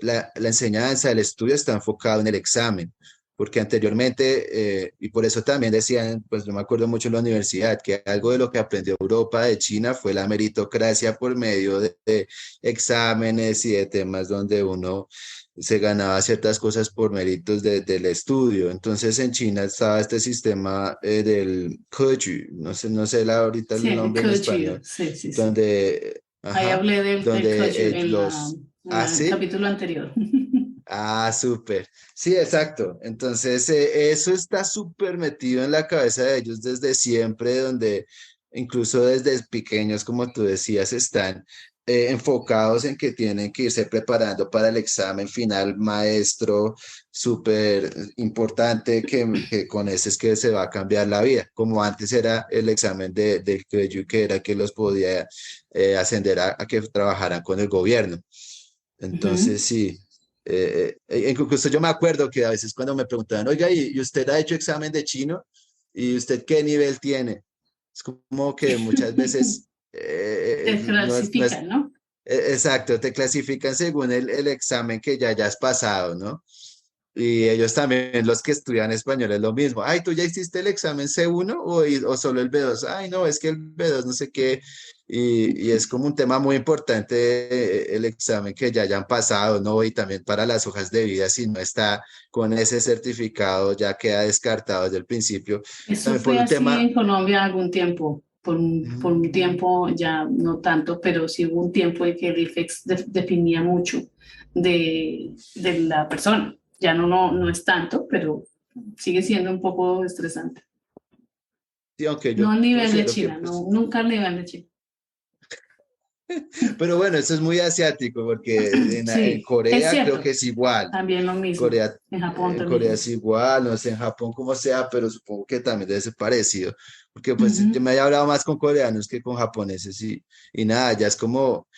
la enseñanza, el estudio está enfocado en el examen, porque anteriormente, y por eso también decían, pues yo me acuerdo mucho en la universidad, que algo de lo que aprendió Europa de China fue la meritocracia por medio de exámenes y de temas donde uno se ganaba ciertas cosas por méritos del estudio. Entonces en China estaba este sistema del Keju, no sé ahorita el Sí, el nombre en Kyoto, español, sí, sí, sí. donde, Ahí ajá, hablé del donde Kyoto en el sí, capítulo anterior. súper, sí, exacto. Entonces eso está súper metido en la cabeza de ellos desde siempre, donde incluso desde pequeños, como tú decías, están enfocados en que tienen que irse preparando para el examen final maestro, súper importante, que con ese es que se va a cambiar la vida, como antes era el examen del que era que los podía ascender a que trabajaran con el gobierno. Ujú. Entonces, sí. Incluso yo me acuerdo que a veces cuando me preguntaban, oiga, ¿y usted ha hecho examen de chino? ¿Y usted qué nivel tiene? Es como que muchas veces Te clasifican, ¿no? exacto, te clasifican según el examen que ya hayas pasado, ¿no? Y ellos también, los que estudian español, es lo mismo. Ay, ¿tú ya hiciste el examen C1 o solo el B2? Ay, no, es que el B2 no sé qué. Y es como un tema muy importante el examen que ya hayan pasado, ¿no? Y también para las hojas de vida, si no está con ese certificado, ya queda descartado desde el principio. Eso También por fue un así tema. en Colombia algún tiempo, por un Mm, tiempo, ya no tanto, pero sí hubo un tiempo en que el IFEX definía mucho de la persona. Ya no es tanto, pero sigue siendo un poco estresante. sí, aunque No yo al nivel de considero que China, pues. no, nunca al nivel de China. Pero bueno, eso es muy asiático, porque en Sí, es Corea creo que cierto, es igual. también lo mismo. Corea, En Japón en Corea también. es igual, no sé en Japón cómo sea, pero supongo que también debe ser parecido, porque pues yo Ujú. me he hablado más con coreanos que con japoneses y nada, ya es como,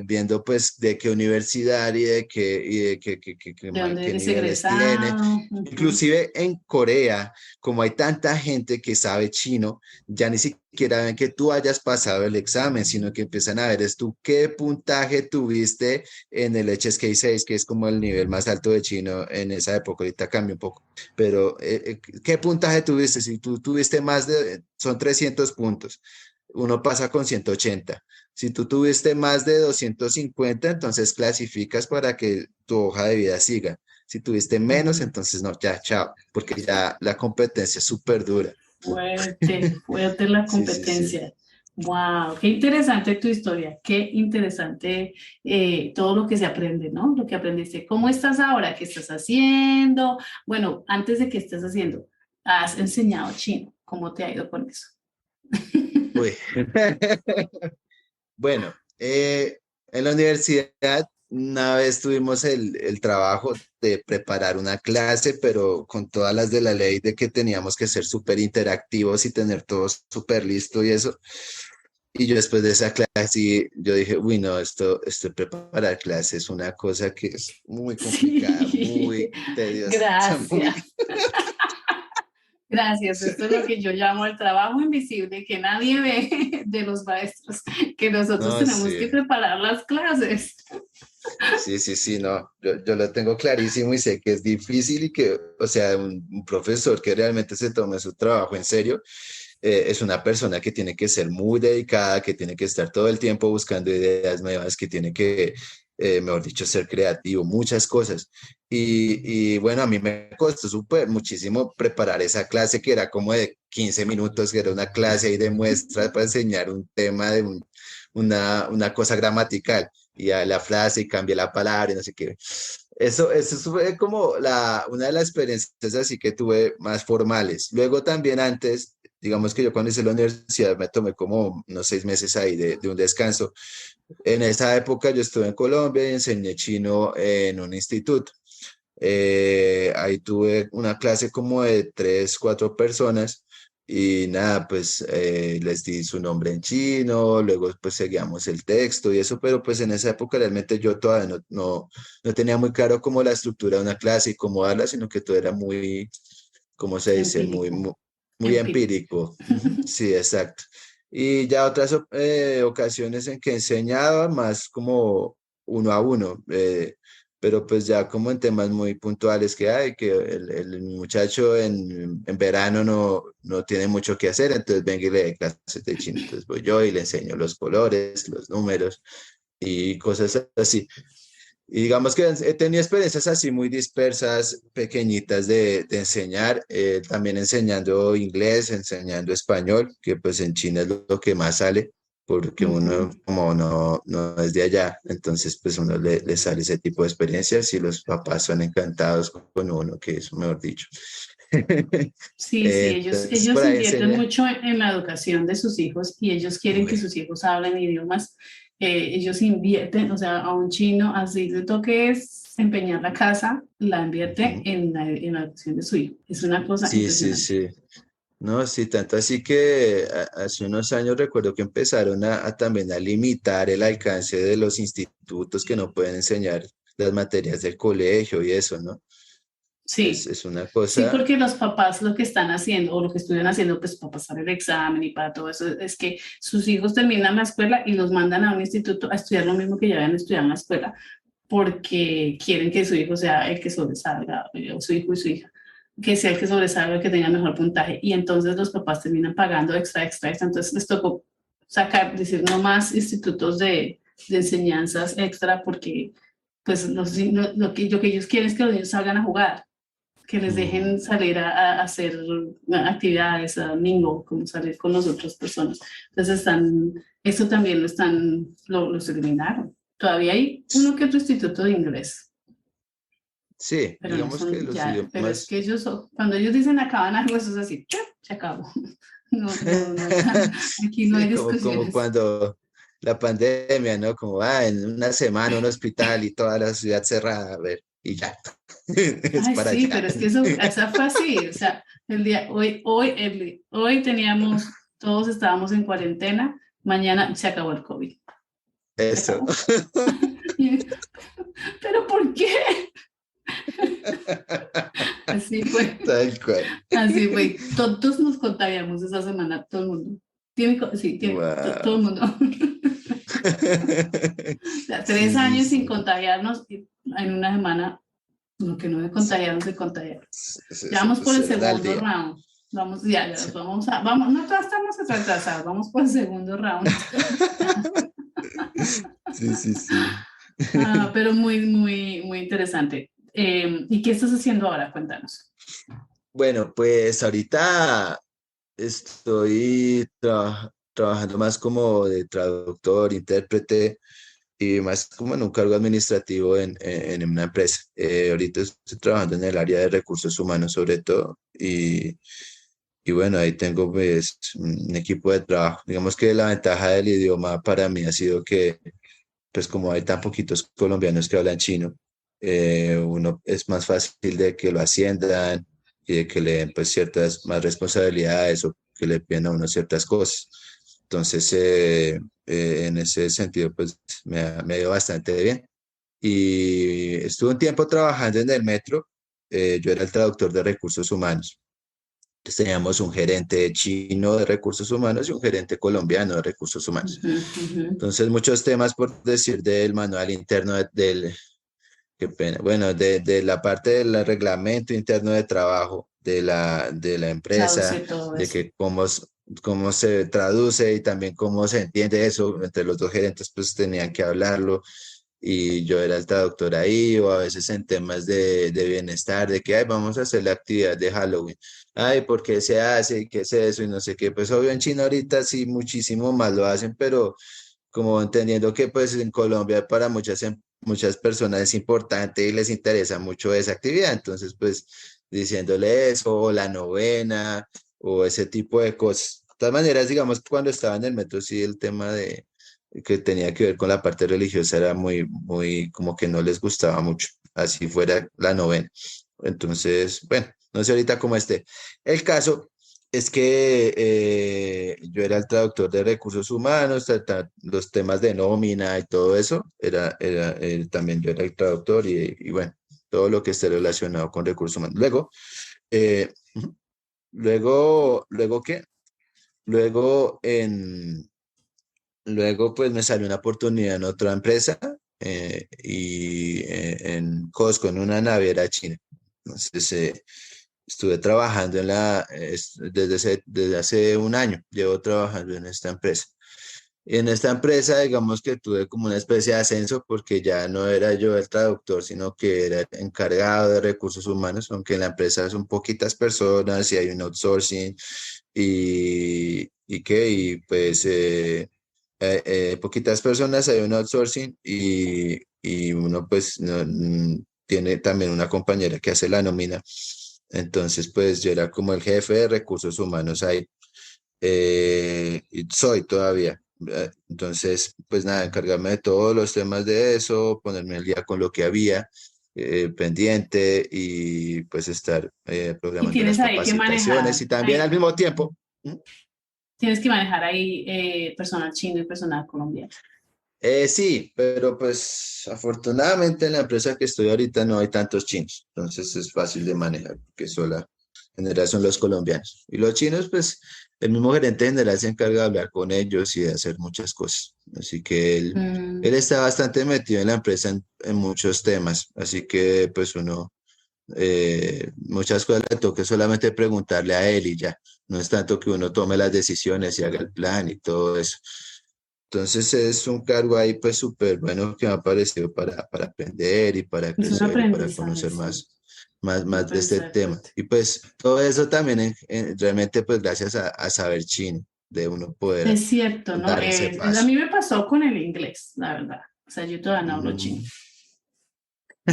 viendo pues de qué universidad y ¿De dónde qué eres niveles tiene. egresado? Ujú. Inclusive en Corea, como hay tanta gente que sabe chino, ya ni siquiera ven que tú hayas pasado el examen, sino que empiezan a ver es tú qué puntaje tuviste en el HSK 6, que es como el nivel más alto de chino en esa época. Ahorita cambia un poco, pero ¿qué puntaje tuviste? Si tú tuviste son 300 puntos, uno pasa con 180. Si tú tuviste más de 250, entonces clasificas para que tu hoja de vida siga. Si tuviste menos, Ujú. entonces no, ya, chao, porque ya la competencia es súper dura. Fuerte, fuerte la Sí, sí, sí. competencia. Wow, qué interesante tu historia, qué interesante todo lo que se aprende, ¿no? Lo que aprendiste. ¿Cómo estás ahora? ¿Qué estás haciendo? Bueno, antes de que estés haciendo, has enseñado chino. ¿Cómo te ha ido con eso? Uy. Bueno, en la universidad una vez tuvimos el trabajo de preparar una clase, pero con todas las de la ley de que teníamos que ser súper interactivos y tener todo súper listo y eso. Y yo después de esa clase, sí, yo dije, uy, no, esto de preparar clases es una cosa que es muy complicada, Sí, muy tediosa, gracias. muy... Gracias, esto es lo que yo llamo el trabajo invisible que nadie ve de los maestros, que nosotros No, tenemos que sí, preparar las clases. sí, sí, sí, no, yo lo tengo clarísimo y sé que es difícil y que, o sea, un profesor que realmente se tome su trabajo en serio, es una persona que tiene que ser muy dedicada, que tiene que estar todo el tiempo buscando ideas nuevas, que tiene que, mejor dicho, ser creativo, muchas cosas. Y bueno, a mí me costó súper muchísimo preparar esa clase que era como de 15 minutos, que era una clase ahí de muestras para enseñar un tema de una cosa gramatical y a la frase y cambia la palabra y no sé qué. Eso fue como una de las experiencias así que tuve más formales. Luego también antes, digamos que yo cuando hice la universidad me tomé como unos 6 meses ahí de un descanso. En esa época yo estuve en Colombia y enseñé chino en un instituto. Ahí tuve una clase como de 3, 4 personas y nada, pues les di su nombre en chino, luego pues seguíamos el texto y eso, pero pues en esa época realmente yo todavía no tenía muy claro cómo la estructura de una clase y cómo darla, sino que todo era muy, ¿cómo se dice? Muy, Empírico, muy, muy empírico. empírico. Ujú, sí, exacto. Y ya otras ocasiones en que enseñaba más como uno a uno. Pero pues ya como en temas muy puntuales que hay, que el muchacho en verano no tiene mucho que hacer, entonces venga y le dé clases de chino. Entonces voy yo y le enseño los colores, los números y cosas así. Y digamos que he tenido experiencias así muy dispersas, pequeñitas de enseñar, también enseñando inglés, enseñando español, que pues en China es lo que más sale, porque Ujú. uno como no es de allá, entonces pues uno le sale ese tipo de experiencias y los papás son encantados con uno, que es mejor dicho. Sí, sí, Entonces ellos por ahí invierten enseña. mucho en la educación de sus hijos y ellos quieren que Uy, sus hijos hablen idiomas. Ellos invierten, o sea, a un chino, así le toque es empeñar la casa, la invierte ujú. en la educación de su hijo. Es una cosa Sí, sí, impresionante. sí. No, sí, tanto así que hace unos años recuerdo que empezaron también a limitar el alcance de los institutos que no pueden enseñar las materias del colegio y eso, ¿no? Sí, Es una sí, cosa, porque los papás lo que están haciendo o lo que estuvieron haciendo, pues para pasar el examen y para todo eso, es que sus hijos terminan la escuela y los mandan a un instituto a estudiar lo mismo que ya habían estudiado en la escuela, porque quieren que su hijo sea el que sobresalga, o su hijo y su hija, que sea el que sobresalga, el que tenga mejor puntaje. Y entonces los papás terminan pagando extra, extra, extra. Entonces les tocó sacar, decir, no más institutos de enseñanzas extra, porque pues lo que ellos quieren es que los niños salgan a jugar, que les mm, dejen salir a hacer actividades, a mingo, como salir con las otras personas. Entonces eso también los eliminaron. Todavía hay uno que otro instituto de inglés, sí, pero no digamos que son los ya, pero es idiomas, que cuando ellos dicen acaban algo, eso es así, ¡chup! Se acabó. No, no, no, aquí no hay sí, como discusiones. cuando la pandemia, ¿no? Como, en una semana un hospital y toda la ciudad cerrada, a ver, y ya, es Ay, para sí, allá. pero es que esa fue así, o sea, hoy teníamos, todos estábamos en cuarentena, mañana se acabó el COVID. Eso. ¿Pero por qué? Así fue. Tal cual. Así fue. Todos nos contagiamos esa semana, todo el mundo. Sí, todo Wow. el mundo. O sea, Sí, tres sí, años sin sí. contagiarnos y en una semana, lo que no se contagiaron, se contagiaron. Ya Se vamos por el pusieron al segundo día. round. Vamos, ya, Sí. vamos, no estamos retrasados, vamos por el segundo round. Sí, sí, sí. Pero muy interesante. ¿Y qué estás haciendo ahora? Cuéntanos. Bueno, pues ahorita estoy trabajando más como de traductor, intérprete y más como en un cargo administrativo en una empresa. Ahorita estoy trabajando en el área de recursos humanos sobre todo y bueno, ahí tengo pues un equipo de trabajo. Digamos que la ventaja del idioma para mí ha sido que pues como hay tan poquitos colombianos que hablan chino, uno es más fácil de que lo asciendan y de que le den pues ciertas más responsabilidades o que le pidan a uno ciertas cosas. Entonces, en ese sentido, pues me ha ido bastante bien. Y estuve un tiempo trabajando en el metro. Yo era el traductor de recursos humanos. Entonces, teníamos un gerente chino de recursos humanos y un gerente colombiano de recursos humanos. Ujú, ujú. Entonces, muchos temas por decir del manual interno del, qué pena, bueno, de la parte del reglamento interno de trabajo de la empresa, Traducir todo de eso. que cómo se traduce y también cómo se entiende eso, entre los dos gerentes pues tenían que hablarlo y yo era el traductor ahí, o a veces en temas de bienestar, de que, ay, vamos a hacer la actividad de Halloween, ay, ¿por qué se hace? ¿Y qué es eso? Y no sé qué, pues obvio en China ahorita sí muchísimo más lo hacen, pero como entendiendo que pues en Colombia para muchas personas es importante y les interesa mucho esa actividad, entonces pues diciéndole eso, o la novena, o ese tipo de cosas. De todas maneras, digamos que cuando estaba en el metro, sí, el tema de que tenía que ver con la parte religiosa era muy, como que no les gustaba mucho, así fuera la novena. Entonces, bueno, no sé ahorita cómo esté. El caso es que yo era el traductor de recursos humanos, los temas de nómina y todo eso, también yo era el traductor y bueno, todo lo que esté relacionado con recursos humanos. Eh, luego, ¿qué? Luego, luego pues me salió una oportunidad en otra empresa en Costco, en una naviera china. Entonces, estuve trabajando desde hace un año, llevo trabajando en esta empresa. Y en esta empresa, digamos que tuve como una especie de ascenso porque ya no era yo el traductor, sino que era el encargado de recursos humanos, aunque en la empresa son poquitas personas y hay un outsourcing y pues poquitas personas, hay un outsourcing y uno pues tiene también una compañera que hace la nómina. Entonces, pues yo era como el jefe de recursos humanos ahí. Y soy todavía. Entonces, pues nada, encargarme de todos los temas de eso, ponerme al día con lo que había pendiente y pues estar Y programando las capacitaciones y también al mismo tiempo. ¿Mm? tienes que manejar ahí personal chino y personal colombiano. Sí, pero pues afortunadamente en la empresa que estoy ahorita no hay tantos chinos, entonces es fácil de manejar, porque sola en general son los colombianos. Y los chinos, pues el mismo gerente general se encarga de hablar con ellos y de hacer muchas cosas. Así que él Mm, está bastante metido en la empresa en muchos temas, así que pues uno, muchas cosas le toca solamente preguntarle a él y ya, no es tanto que uno tome las decisiones y haga el plan y todo eso. Entonces es un cargo ahí pues súper bueno que me ha parecido para aprender y para es un crecer y para aprendizaje, conocer sí. Un más de este aprendizaje tema. fuerte. Y pues todo eso también realmente pues gracias a saber chino, de uno poder Es cierto, ¿no? dar ese A paso. mí me pasó con el inglés, la verdad. O sea, yo todavía no hablo chino. Mm.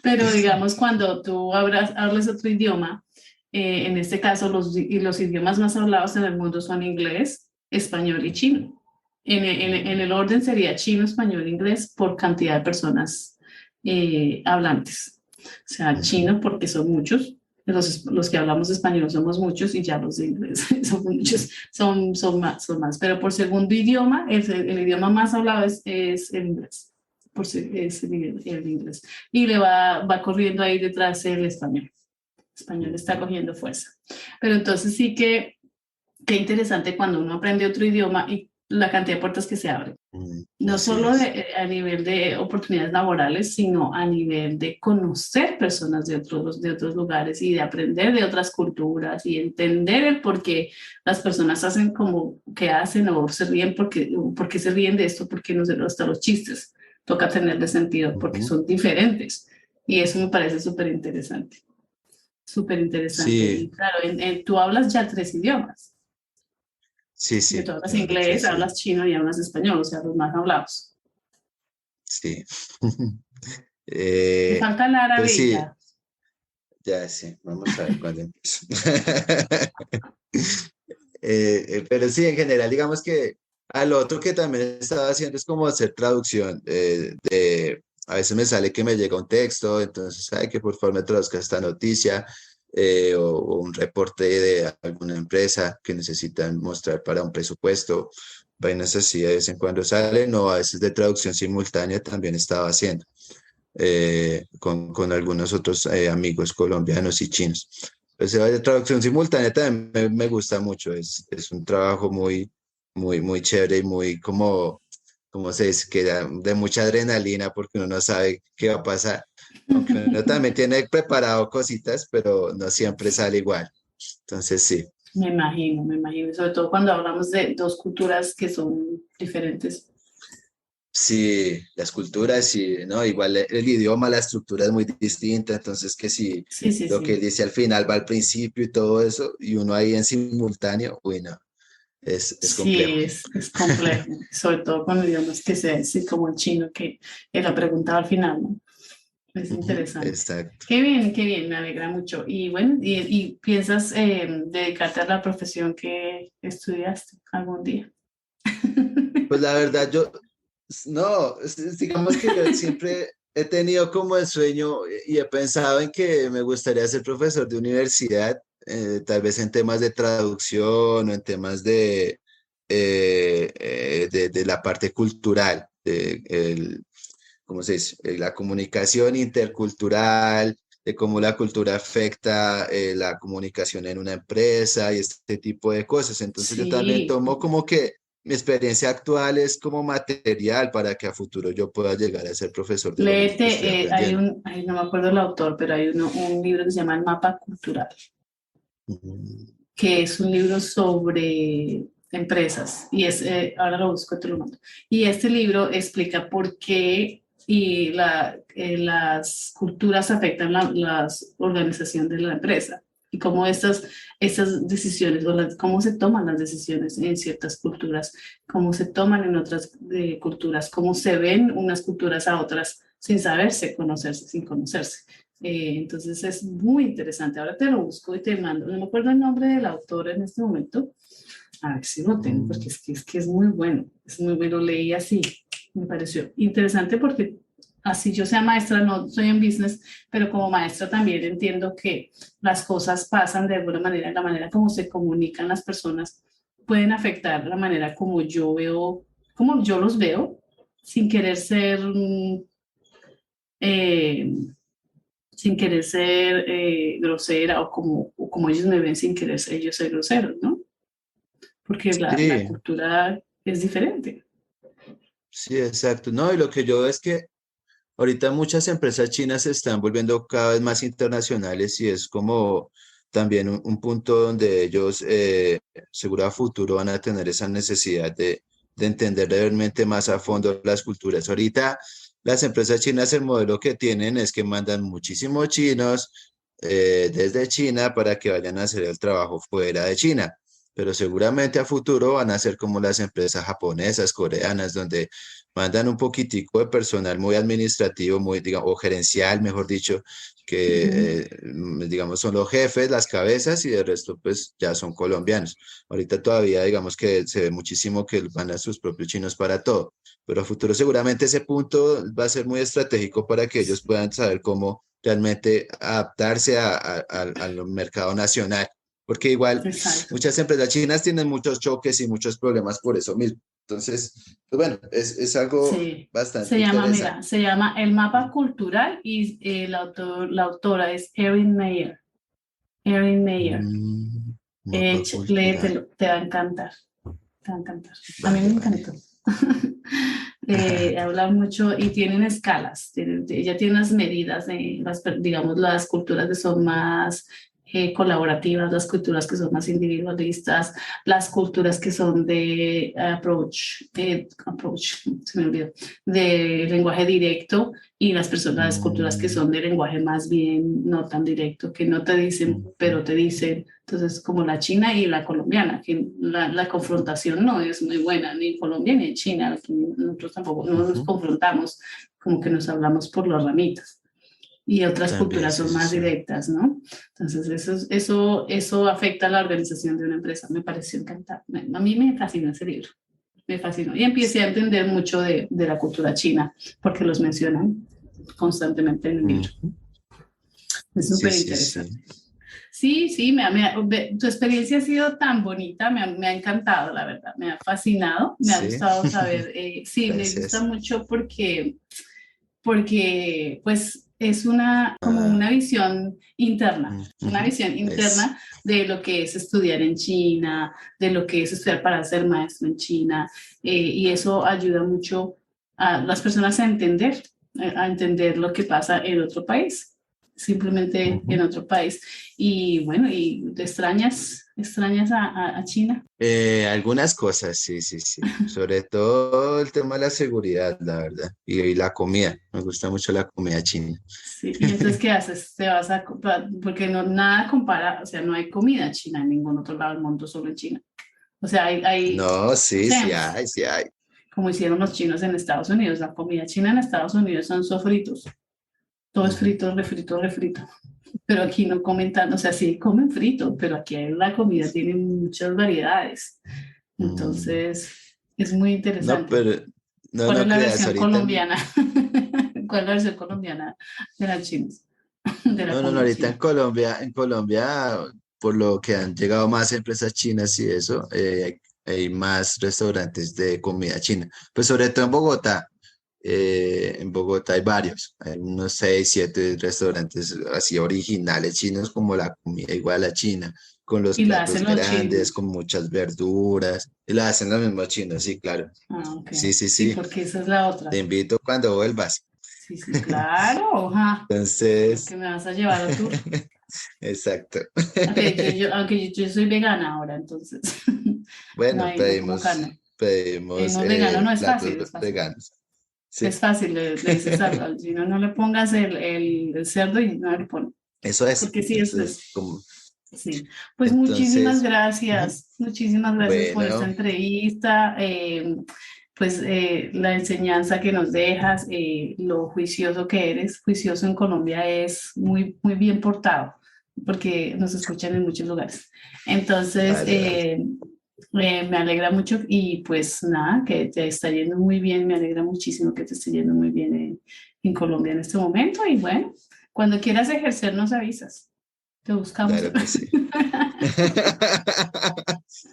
Pero digamos, cuando tú hablas otro idioma, en este caso los idiomas más hablados en el mundo son inglés, español y chino. En el orden sería chino, español, inglés por cantidad de personas hablantes. O sea, Ujú. chino porque son muchos, los que hablamos español somos muchos y ya los de inglés son muchos, son más. Pero por segundo idioma, el idioma más hablado es el inglés. Es el inglés. Y va corriendo ahí detrás el español. El español está cogiendo fuerza. Pero entonces sí que, qué interesante cuando uno aprende otro idioma y la cantidad de puertas que se abren. No Así solo es. a nivel de oportunidades laborales, sino a nivel de conocer personas de otros lugares y de aprender de otras culturas y entender el por qué las personas hacen como que hacen o se ríen porque se ríen de esto, porque no sé, hasta los chistes toca tenerle sentido porque Ujú. son diferentes. Y eso me parece súper interesante. Súper interesante. Y Sí, claro, tú hablas ya 3 idiomas. sí, Que sí, tú hablas yo hablo inglés, 3 idiomas. hablas chino y hablas español, o sea, los más hablados. Sí. Me Eh, falta el pues árabe y sí, ya. ya sí, vamos a ver cuándo empiezo. Pero sí, en general, digamos que al otro que también estaba haciendo es como hacer traducción. A veces me sale que me llega un texto, entonces, hay que por favor me traduzca esta noticia o un reporte de alguna empresa que necesitan mostrar para un presupuesto. Vainas así de vez en cuando salen, o a veces de traducción simultánea también estaba haciendo con algunos otros amigos colombianos y chinos. O sea, de traducción simultánea también me gusta mucho, es un trabajo muy chévere y muy como se dice, que da de mucha adrenalina porque uno no sabe qué va a pasar. Aunque uno también tiene preparado cositas, pero no siempre sale igual. Entonces, sí. Me imagino, sobre todo cuando hablamos de dos culturas que son diferentes. Sí, las culturas, sí, ¿no? Igual el idioma, la estructura es muy distinta, entonces que si Sí, sí, lo que él sí. dice al final va al principio y todo eso, y uno ahí en simultáneo, uy, no, es complejo. Sí, es complejo, sobre todo con idiomas que se sí, como el chino, que la preguntaba al final, ¿no? Es Ujú, interesante. exacto. Qué bien, me alegra mucho. Y bueno, y piensas dedicarte a la profesión que estudiaste algún día. Pues la verdad, no, digamos que yo siempre he tenido como el sueño y he pensado en que me gustaría ser profesor de universidad, tal vez en temas de traducción o en temas de la parte cultural, ¿cómo se dice? La comunicación intercultural, de cómo la cultura afecta la comunicación en una empresa y este tipo de cosas. Entonces yo también Sí, tomo como que mi experiencia actual es como material para que a futuro yo pueda llegar a ser profesor de lo mismo que estoy léete, aprendiendo. no me acuerdo el autor, pero hay un libro que se llama El Mapa Cultural, Ujú. que es un libro sobre empresas y ahora lo busco, te lo mando. Y este libro explica por qué las culturas afectan la organización de la empresa y cómo estas decisiones cómo se toman las decisiones en ciertas culturas, cómo se toman en otras culturas, cómo se ven unas culturas a otras sin saberse, conocerse, sin conocerse. Entonces es muy interesante. Ahora te lo busco y te mando. No me acuerdo el nombre del autor en este momento. A ver si lo tengo, porque Mm. es que es muy bueno. Es muy bueno. Leí así. Me pareció interesante porque así yo sea maestra, no soy en business, pero como maestra también entiendo que las cosas pasan de alguna manera, la manera como se comunican las personas pueden afectar la manera como yo veo, como yo los veo, sin querer ser eh, grosera o como ellos me ven sin querer ser ellos ser groseros, ¿no? Porque la Sí, cultura es diferente. sí, exacto. No, y lo que yo veo es que ahorita muchas empresas chinas se están volviendo cada vez más internacionales y es como también un punto donde ellos seguro a futuro van a tener esa necesidad de entender realmente más a fondo las culturas. Ahorita las empresas chinas el modelo que tienen es que mandan muchísimos chinos desde China para que vayan a hacer el trabajo fuera de China. Pero seguramente a futuro van a ser como las empresas japonesas, coreanas, donde mandan un poquitico de personal muy administrativo, muy, digamos, o gerencial, mejor dicho, que, Ujú. digamos, son los jefes, las cabezas y el resto, pues, ya son colombianos. Ahorita todavía, digamos, que se ve muchísimo que van a sus propios chinos para todo, pero a futuro seguramente ese punto va a ser muy estratégico para que ellos puedan saber cómo realmente adaptarse al mercado nacional, porque igual Exacto. muchas empresas chinas tienen muchos choques y muchos problemas por eso mismo. Entonces, pues bueno, es algo Sí, bastante se llama, interesante. mira, se llama El Mapa Cultural y la autora es Erin Meyer. Erin Meyer. Mapa cultural. Léetelo, te va a encantar, te va a encantar. A mí me Vale, vale. encantó. Habla mucho y tienen escalas. Ella tiene unas medidas de, digamos, las culturas que son más colaborativas, las culturas que son más individualistas, las culturas que son de approach, se me olvidó, de lenguaje directo y las culturas que Mm, son de lenguaje más bien no tan directo, que no te dicen, ujú, pero te dicen. Entonces, como la china y la colombiana, que la confrontación no es muy buena, ni en Colombia ni en China. Aquí nosotros tampoco no nos ujú. confrontamos, como que nos hablamos por las ramitas. Y otras También, culturas sí, son sí, más sí. directas, ¿no? Entonces, eso afecta a la organización de una empresa. Me pareció encantado. A mí me fascinó ese libro. Me fascinó. Y empecé a entender mucho de la cultura china, porque los mencionan constantemente en el libro. Ujú. Es Sí, súper sí, sí. interesante. Sí, sí, tu experiencia ha sido tan bonita, me ha encantado, la verdad, me ha fascinado, me ha Sí. gustado saber, sí, me gusta Gracias. mucho porque pues es como Ah, una ujú. visión Es. interna de lo que es estudiar en China, de lo que es estudiar para ser maestro en China, y eso ayuda mucho a las personas a entender lo que pasa en otro país, simplemente en Ujú. otro país. Y bueno, ¿y te extrañas a China? Algunas cosas, sí, sí, sí. Sobre todo el tema de la seguridad, la verdad. Y la comida. Me gusta mucho la comida china. Sí, y entonces, ¿qué haces? Te vas porque no, nada compara, o sea, no hay comida china en ningún otro lado del mundo, solo en China. O sea, hay No, sí, sí attempts, hay, sí hay. como hicieron los chinos en Estados Unidos. La comida china en Estados Unidos son sofritos. Todo es Ujú. frito, refrito, refrito. Pero aquí no comen tanto, o sea, sí comen frito, pero aquí la comida tiene muchas variedades. Mm. Entonces, es muy No, interesante. pero no, ¿Cuál es no la creas, versión ahorita. colombiana? ¿Cuál es la versión colombiana de las chinas? De la No, no, no, comida ahorita china. En Colombia, por lo que han llegado más empresas chinas y eso, hay más restaurantes de comida china. Pues sobre todo en Bogotá hay varios, hay unos 6, 7 restaurantes así originales chinos como la comida igual a la china, con los Y la platos hacen los grandes, chinos. con muchas verduras, y la hacen los mismos chinos, sí, claro. Ah, ok. Sí, sí, Sí, sí, porque esa es la te otra. invito cuando vuelvas. Sí, sí, claro. Ajá. Porque Entonces, me vas a llevar a tour. exacto. Aunque yo soy vegana ahora, entonces Bueno, no como carne. pedimos No es vegano, no es platos fácil, es fácil. veganos. Es Sí, fácil, le dices al chino, no le pongas el cerdo y no le pone. eso es. Porque sí, Eso es como. sí. Pues Entonces, ujú. muchísimas gracias por esta Bueno, entrevista. Pues la enseñanza que nos dejas, lo juicioso que eres, juicioso en Colombia es muy, muy bien portado, porque nos escuchan en muchos lugares. Entonces, vale, vale. me alegra mucho y pues nada, que te está yendo muy bien, me alegra muchísimo que te esté yendo muy bien en Colombia en este momento y bueno, cuando quieras ejercer nos avisas, te buscamos. Claro que sí.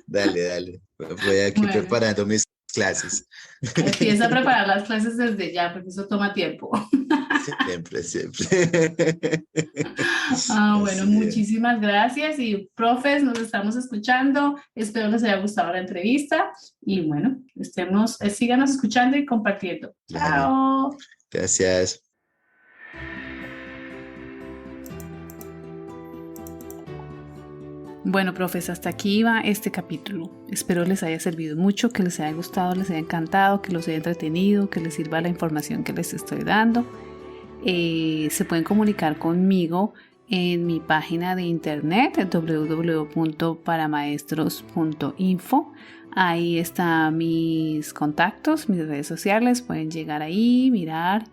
Dale, dale. Voy aquí Bueno, preparando mis clases. empieza a preparar las clases desde ya, porque eso toma tiempo. Siempre, siempre. Bueno, Así es. muchísimas gracias y profes, nos estamos escuchando. Espero les haya gustado la entrevista y bueno, síganos escuchando y compartiendo. Dale. Chao. Gracias. Bueno, profes, hasta aquí va este capítulo. Espero les haya servido mucho, que les haya gustado, les haya encantado, que los haya entretenido, que les sirva la información que les estoy dando. Se pueden comunicar conmigo en mi página de internet www.paramaestros.info. Ahí están mis contactos, mis redes sociales. Pueden llegar ahí, mirar,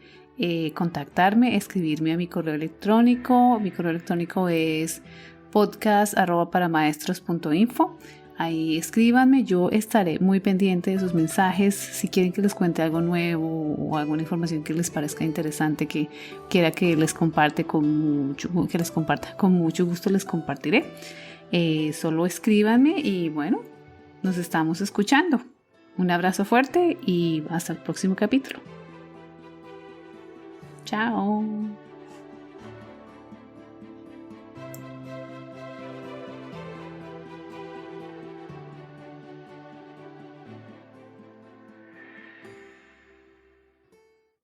contactarme, escribirme a mi correo electrónico. Mi correo electrónico es podcast@paramaestros.info. Ahí escríbanme, yo estaré muy pendiente de sus mensajes. Si quieren que les cuente algo nuevo o alguna información que les parezca interesante, que quiera que les comparta, con mucho gusto les compartiré. Solo escríbanme y bueno, nos estamos escuchando. Un abrazo fuerte y hasta el próximo capítulo. Chao.